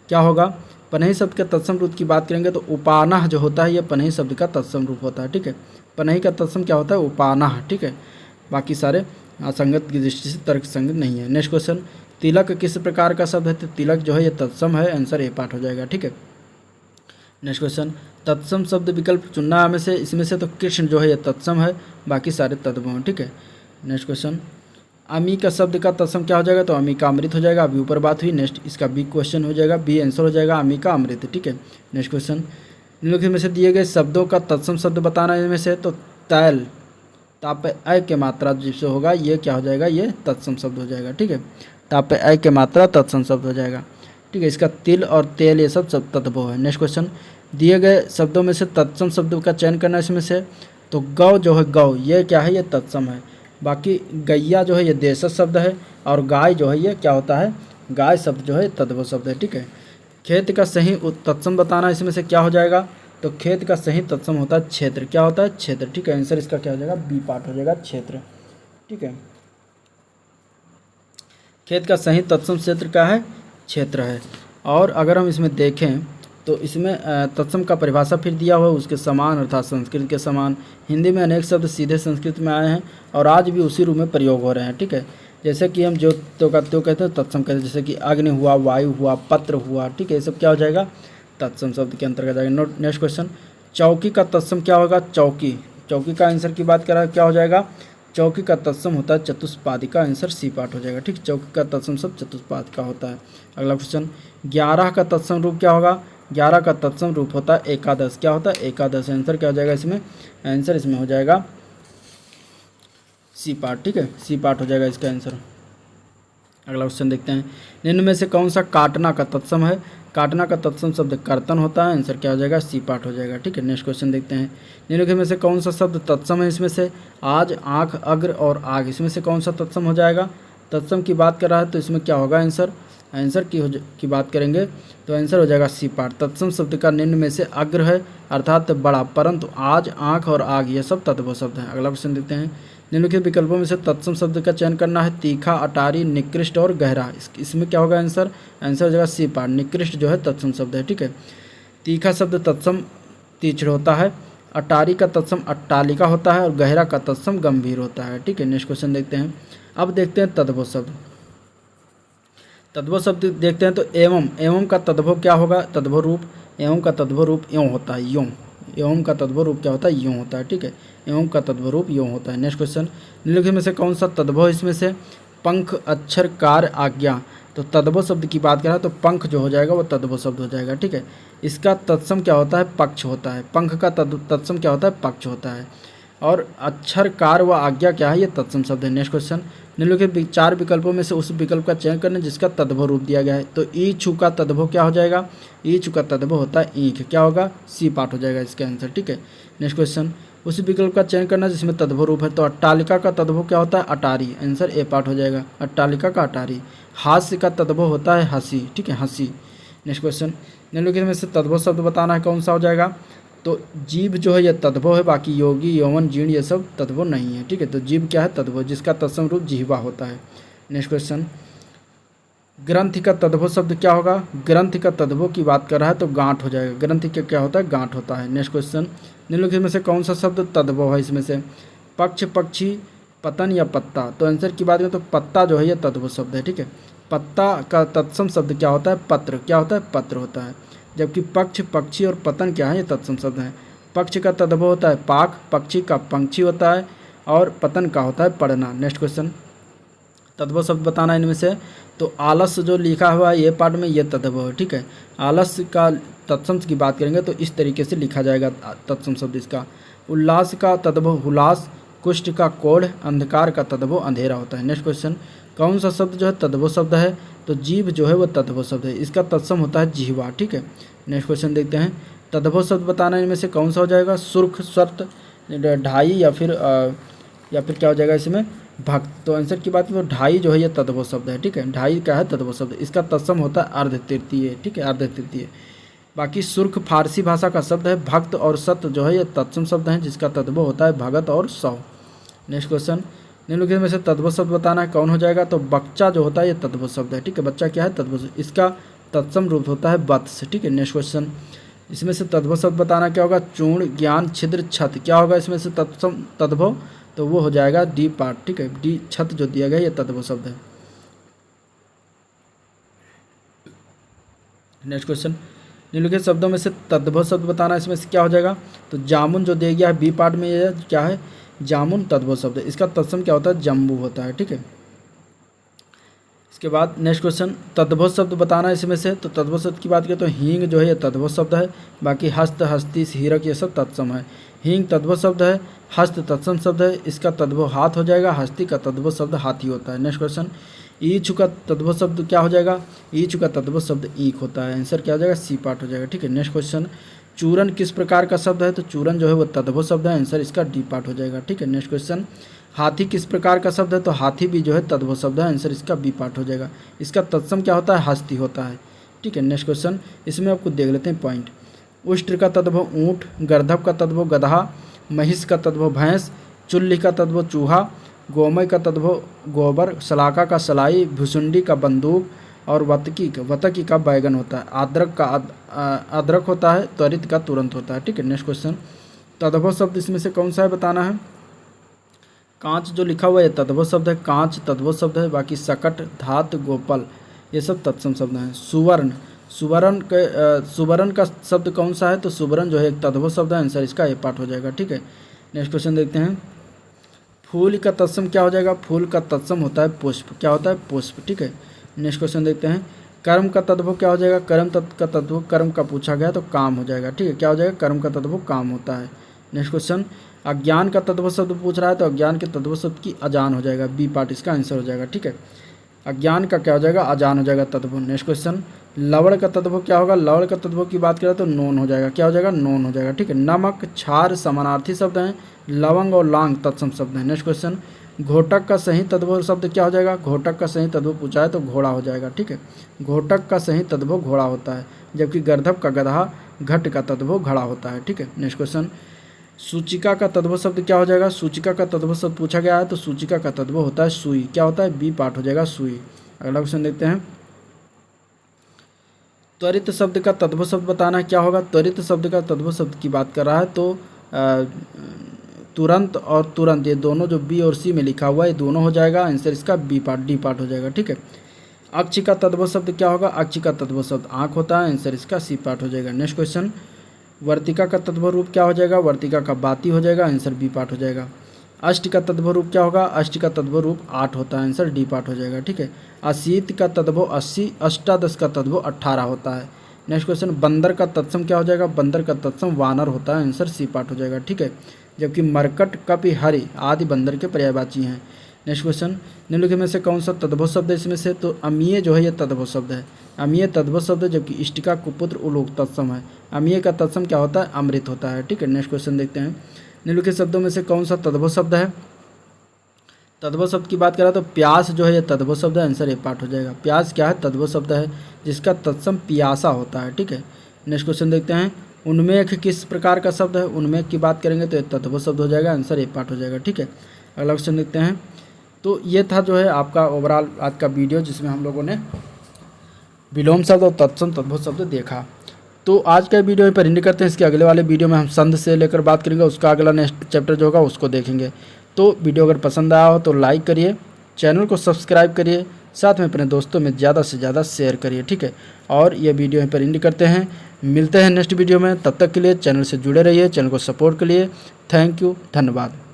क्या होगा। पनही शब्द के तत्सम रूप की बात करेंगे तो उपानह जो होता है ये पनही शब्द का तत्सम रूप होता है, ठीक है। पनही का तत्सम क्या होता है, उपानह, ठीक है। बाकी सारे असंगत की दृष्टि से तर्क संगत नहीं है। नेक्स्ट क्वेश्चन, तिलक किस प्रकार का शब्द है, तो तिलक जो है ये तत्सम है। आंसर ए पार्ट हो जाएगा, ठीक है। नेक्स्ट क्वेश्चन, तत्सम शब्द विकल्प चुनना है इसमें से तो कृष्ण जो है ये तत्सम है, बाकी सारे तद्भव हैं, ठीक है। नेक्स्ट क्वेश्चन, अमी का शब्द का तत्सम क्या हो जाएगा, तो अमी का अमृत हो जाएगा। अभी ऊपर बात हुई। नेक्स्ट इसका बी क्वेश्चन हो जाएगा, बी आंसर हो जाएगा अमी का अमृत, ठीक है। नेक्स्ट क्वेश्चन, निम्नलिखित में से दिए गए शब्दों का तत्सम शब्द बताना है। इनमें से तो तैल, ताप अ के मात्रा जिससे होगा ये क्या हो जाएगा, ये तत्सम शब्द हो जाएगा, ठीक है। ताप अ के मात्रा तत्सम शब्द हो जाएगा, ठीक है। इसका तिल और तेल ये सब तद्भव है। नेक्स्ट क्वेश्चन, दिए गए शब्दों में से तत्सम शब्द का चयन करना है इसमें से, तो गौ जो है गौ ये क्या है, ये तत्सम है। बाकी गैया जो है ये देशज शब्द है, और गाय जो है ये क्या होता है, गाय शब्द जो है तद्भव शब्द है, ठीक है। खेत का सही तत्सम बताना इसमें से क्या हो जाएगा, तो खेत का सही तत्सम होता है क्षेत्र। क्या होता है, क्षेत्र, ठीक है। आंसर इसका क्या हो जाएगा, बी पार्ट हो जाएगा, क्षेत्र, ठीक है। खेत का सही तत्सम क्षेत्र क्या है, क्षेत्र है। और अगर हम इसमें देखें तो इसमें तत्सम का परिभाषा फिर दिया हुआ है, उसके समान अर्थात संस्कृत के समान। हिंदी में अनेक शब्द सीधे संस्कृत में आए हैं और आज भी उसी रूप में प्रयोग हो रहे हैं, ठीक है। जैसे कि हम जो तो का त्यो कहते हैं तत्सम कहते हैं, जैसे कि अग्नि हुआ, वायु हुआ, पत्र हुआ, ठीक है। ये सब क्या हो जाएगा, तत्सम शब्द के अंतर्गत जाएगा। नेक्स्ट क्वेश्चन, चौकी का तत्सम क्या होगा, चौकी। चौकी का आंसर की बात करा क्या हो जाएगा, चौकी का तत्सम होता है चतुष्पादी का। आंसर सी पार्ट हो जाएगा, ठीक। चौकी का तत्सम शब्द चतुष्पाद का होता है। अगला क्वेश्चन, 11 का तत्सम रूप क्या होगा। 11 का तत्सम रूप होता है एकादश। क्या होता है, एकादश। आंसर क्या हो जाएगा इसमें, आंसर इसमें हो जाएगा सी पार्ट, ठीक है। सी पार्ट हो जाएगा इसका आंसर। अगला क्वेश्चन देखते हैं, निम्न में से कौन सा काटना का तत्सम है। काटना का तत्सम शब्द कर्तन होता है। आंसर क्या हो जाएगा, सी पार्ट हो जाएगा, ठीक है। नेक्स्ट क्वेश्चन देखते हैं, निम्नलिखित में से कौन सा शब्द तत्सम है इसमें से। आज, आँख, अग्र और आग, इसमें से कौन सा तत्सम हो जाएगा। तत्सम की बात कर रहा है तो इसमें क्या होगा आंसर, आंसर की बात करेंगे तो आंसर हो जाएगा सी पार्ट। तत्सम शब्द का निम्न में से अग्र है अर्थात बड़ा, परंतु आज, आँख और आग ये सब तद्भव शब्द हैं। अगला क्वेश्चन देखते हैं, निम्नलिखित विकल्पों में से तत्सम शब्द का चयन करना है। तीखा, अटारी, निकृष्ट और गहरा, इसमें क्या होगा आंसर, आंसर हो जाएगा सी पार्ट। निकृष्ट जो है तत्सम शब्द है, ठीक है। तीखा शब्द तत्सम तीक्ष्ण होता है। अटारी का तत्सम अट्टालिका होता है और गहरा का तत्सम गंभीर होता है, ठीक है। नेक्स्ट क्वेश्चन देखते हैं। अब देखते हैं तद्भव शब्द। तद्भव शब्द देखते हैं तो एवं, एवं का तद्भव क्या होगा, तद्भव रूप। एवं का तद्भव रूप यों होता है, यों। एवं का तद्भव रूप क्या होता है, यों होता है, ठीक है। एवं का तद्भव रूप यों होता है। नेक्स्ट क्वेश्चन, निम्नलिखित में से कौन सा तद्भव इसमें से। पंख, अक्षर, कार्य, आज्ञा, तो तद्भव शब्द की बात करें तो पंख जो हो जाएगा वो तद्भव शब्द हो जाएगा, ठीक है। इसका तत्सम क्या होता है, पक्ष होता है। पंख का तत्सम क्या होता है, पक्ष होता है। और अक्षर, कार व आज्ञा क्या है, ये तत्सम शब्द है। नेक्स्ट क्वेश्चन, निम्नलिखित 4 विकल्पों में से उस विकल्प का चयन करना जिसका तद्भव रूप दिया गया है। तो ई छु का तद्भव क्या हो जाएगा, ई छु का तद्भव होता है ईंख। क्या होगा, सी पार्ट हो जाएगा इसका आंसर, ठीक है। नेक्स्ट क्वेश्चन, उस विकल्प का चयन करना जिसमें तद्भव रूप है। तो अट्टालिका का तद्भव क्या होता है, अटारी। आंसर ए पार्ट हो जाएगा, अट्टालिका का अटारी। हास्य का तद्भव होता है हंसी, ठीक है, हंसी। नेक्स्ट क्वेश्चन, निम्नलिखित में से तद्भव शब्द बताना है कौन सा हो जाएगा। तो जीव जो है यह तद्भव है, बाकी योगी, यौवन, जीर्ण ये सब तद्भव नहीं है, ठीक है। तो जीव क्या है, तद्भव, जिसका तत्सम रूप जिह्वा होता है। नेक्स्ट क्वेश्चन, ग्रंथि का तद्भव शब्द क्या होगा। ग्रंथि का तद्भव की बात कर रहा है तो गांठ हो जाएगा। ग्रंथि का क्या होता है, गांठ होता है। नेक्स्ट क्वेश्चन, निम्नलिखित में से कौन सा शब्द तद्भव है इसमें से। पक्ष, पक्षी, पतन या पत्ता। तो आंसर की बात करें तो पत्ता जो है ये तद्भव शब्द है, ठीक है। पत्ता का तत्सम शब्द क्या होता है? पत्र। क्या होता है? पत्र होता है। जबकि पक्ष, पक्षी और पतन क्या है? ये तत्सम शब्द हैं। पक्ष का तद्भव होता है पाक, पक्षी का पंक्षी होता है और पतन का होता है पढ़ना। नेक्स्ट क्वेश्चन, तद्भव शब्द बताना इनमें से। तो आलस्य जो लिखा हुआ है ये पार्ट में ये तद्भव है, ठीक है। आलस्य का तत्सम की बात करेंगे तो इस तरीके से लिखा जाएगा तत्सम शब्द इसका। उल्लास का तद्भव हुलास, कुष्ठ का कोढ़, अंधकार का तद्भव अंधेरा होता है। नेक्स्ट क्वेश्चन, कौन सा शब्द जो है तद्भव शब्द है? तो जीभ जो है वो तद्भव शब्द है, इसका तत्सम होता है जिह्वा, ठीक है। नेक्स्ट क्वेश्चन देखते हैं, तद्भव शब्द बताना इनमें से कौन सा हो जाएगा? सुर्ख, शर्त, ढाई या फिर क्या हो जाएगा इसमें? भक्त। तो आंसर की बात करें तो ढाई जो है ये तद्भव शब्द है, ठीक है। ढाई क्या है? तद्भव शब्द। इसका तत्सम होता है अर्ध तृतीय, ठीक है, अर्ध तृतीय। बाकी सुर्ख फारसी भाषा का शब्द है। भक्त और सत जो है ये तत्सम शब्द हैं जिसका तद्भव होता है भगत और सौ। नेक्स्ट क्वेश्चन, निम्नलिखित में से तद्भव शब्द बताना है कौन हो जाएगा? तो बच्चा जो होता है ये तद्भव शब्द है, ठीक है। बच्चा क्या है? तद्भव। इसका तत्सम रूप होता है वत्स, ठीक है। नेक्स्ट क्वेश्चन, इसमें से तद्भव शब्द बताना क्या होगा? चूर्ण, ज्ञान, छिद्र, छत। क्या होगा इसमें से तत्सम तद्भव? तो वो हो जाएगा डी पार्ट, ठीक है। डी छत जो दिया गया ये तद्भव शब्द है। नेक्स्ट क्वेश्चन, निम्नलिखित शब्दों में से तद्भव शब्द बताना, इसमें से क्या हो जाएगा? तो जामुन जो दिया गया है बी पार्ट में ये क्या है? जामुन तद्भव शब्द है। इसका तत्सम क्या होता है? जम्बू होता है, ठीक है। इसके बाद नेक्स्ट क्वेश्चन, तद्भव शब्द बताना इसमें से। तो तद्भव शब्द की बात करें तो हींग जो है ये तद्भव शब्द है। बाकी हस्त, हस्ती, हीरक ये सब तत्सम है। हींग तद्भव शब्द है, हस्त तत्सम शब्द है, इसका तद्भव हाथ हो जाएगा। हस्ती का तद्भव शब्द हाथी होता है। नेक्स्ट क्वेश्चन, ईचु का तद्भव शब्द क्या हो जाएगा? ईचु का तद्भव शब्द ईख होता है। आंसर क्या हो जाएगा? सी पार्ट हो जाएगा, ठीक है। नेक्स्ट क्वेश्चन, चूरन किस प्रकार का शब्द है? तो चूरन जो है वो तद्भव शब्द है। आंसर इसका डी पार्ट हो जाएगा, ठीक है। नेक्स्ट क्वेश्चन, हाथी किस प्रकार का शब्द है? तो हाथी भी जो है तद्भव शब्द है। आंसर इसका बी पार्ट हो जाएगा। इसका तत्सम क्या होता है? हस्ती होता है, ठीक है। नेक्स्ट क्वेश्चन, इसमें आपको देख लेते हैं पॉइंट। उष्ट्र का तद्भव ऊँट, गर्दभ का तद्भव गधा, महिष का तद्भव भैंस, चुल्ली का तद्भव चूहा, गोमय का तद्भव गोबर, सलाका का सलाई, भुसुंडी का बंदूक और वतकी का बैगन होता है। आद्रक का अदरक होता है। त्वरित का तुरंत होता है, ठीक है। नेक्स्ट क्वेश्चन, तद्भव शब्द इसमें से कौन सा है बताना है? कांच जो लिखा हुआ है तद्भव शब्द है, कांच तद्भव शब्द है। बाकी सकट, धात, गोपल ये सब तत्सम शब्द हैं। सुवर्ण, सुवर्ण का शब्द कौन सा है? तो सुवर्ण जो है एक तद्भव शब्द है। आंसर इसका ए पार्ट हो जाएगा, ठीक है। नेक्स्ट क्वेश्चन देखते हैं, फूल का तत्सम क्या हो जाएगा? फूल का तत्सम होता है पुष्प। क्या होता है? पुष्प, ठीक है। नेक्स्ट क्वेश्चन देखते हैं, कर्म का तद्भव क्या हो जाएगा? कर्म का तद्भव, कर्म का पूछा गया तो काम हो जाएगा, ठीक है। क्या हो जाएगा? कर्म का तद्भव काम होता है। नेक्स्ट क्वेश्चन, अज्ञान का तद्भव शब्द पूछ रहा है तो अज्ञान के तद्भव शब्द की अजान हो जाएगा, बी पार्ट इसका आंसर हो जाएगा, ठीक है। अज्ञान का क्या हो जाएगा? अजान हो जाएगा तद्भव। नेक्स्ट क्वेश्चन, लवण का तद्भव क्या होगा? लवण का तद्भव की बात करें तो नोन हो जाएगा। क्या हो जाएगा? नोन हो जाएगा, ठीक है। नमक, क्षार समानार्थी शब्द हैं। लवंग और लांग तत्सम शब्द हैं। नेक्स्ट क्वेश्चन, घोटक का सही तद्भव शब्द क्या हो जाएगा? घोटक का सही तद्भव पूछा है तो घोड़ा हो जाएगा, ठीक है। घोटक का सही तद्भव घोड़ा होता है, जबकि गर्दभ का गधा, घट का तद्भव घड़ा होता है, ठीक है। नेक्स्ट क्वेश्चन, सूचिका का तद्भव शब्द क्या हो जाएगा? सूचिका का तद्भव शब्द पूछा गया है तो सूचिका का तद्भव होता है सुई। क्या होता है? बी पार्ट हो जाएगा, सुई। अगला क्वेश्चन देखते हैं, त्वरित शब्द का तद्भव शब्द बताना है क्या होगा? त्वरित शब्द का तद्भव शब्द की बात कर रहा है तो तुरंत और तुरंत ये दोनों जो बी और सी में लिखा हुआ है ये दोनों हो जाएगा। आंसर इसका बी पार्ट, डी पार्ट हो जाएगा, ठीक है। अक्ष का तद्भव शब्द क्या होगा? अक्ष का तद्भव शब्द आँख होता है। आंसर इसका सी पार्ट हो जाएगा। नेक्स्ट क्वेश्चन, वर्तिका का तद्भव रूप क्या हो जाएगा? वर्तिका का बाती हो जाएगा। आंसर बी पार्ट हो जाएगा। अष्ट का तद्भव रूप क्या होगा? अष्ट का तद्भव रूप 8 होता है। आंसर डी पार्ट हो जाएगा, ठीक है। अशीत का तद्भव 80, अष्टादश का तद्भव 18 होता है। नेक्स्ट क्वेश्चन, बंदर का तत्सम क्या हो जाएगा? बंदर का तत्सम वानर होता है। आंसर सी पार्ट हो जाएगा, ठीक है। जबकि मरकट, कपि, हरि आदि बंदर के पर्यायवाची हैं। नेक्स्ट क्वेश्चन, निम्नलिखित में से कौन सा तद्भव शब्द है इसमें से? तो अमीय जो है ये तद्भव शब्द है। अमीय तद्भव शब्द है, जबकि इष्टिका, कुपुत्र, उलोक तत्सम है। अमीय का तत्सम क्या होता है? अमृत होता है, ठीक है। नेक्स्ट क्वेश्चन देखते हैं, निम्नलिखित शब्दों में से कौन सा तद्भव शब्द है? तद्भव शब्द की बात करें तो प्यास जो है ये तद्भव शब्द है। आंसर ए पार्ट हो जाएगा। प्यास क्या है? तद्भव शब्द है जिसका तत्सम पियासा होता है, ठीक है। नेक्स्ट क्वेश्चन देखते हैं, उन्मेष किस प्रकार का शब्द है? उन्मेष की बात करेंगे तो ये तद्भव शब्द हो जाएगा। आंसर ए पार्ट हो जाएगा, ठीक है। अगला क्वेश्चन देखते हैं, तो ये था जो है आपका ओवरऑल आज का वीडियो जिसमें हम लोगों ने विलोम शब्द और तत्सम तद्भव शब्द देखा। तो आज का वीडियो पर एंड करते हैं। इसके अगले वाले वीडियो में हम संध से लेकर बात करेंगे, उसका अगला नेक्स्ट चैप्टर जो होगा उसको देखेंगे। तो वीडियो अगर पसंद आया हो तो लाइक करिए, चैनल को सब्सक्राइब करिए, साथ में अपने दोस्तों में ज़्यादा से ज़्यादा शेयर करिए, ठीक है। और ये वीडियो यहीं पर एंड करते हैं, मिलते हैं नेक्स्ट वीडियो में। तब तक के लिए चैनल से जुड़े रहिए, चैनल को सपोर्ट के लिए थैंक यू, धन्यवाद।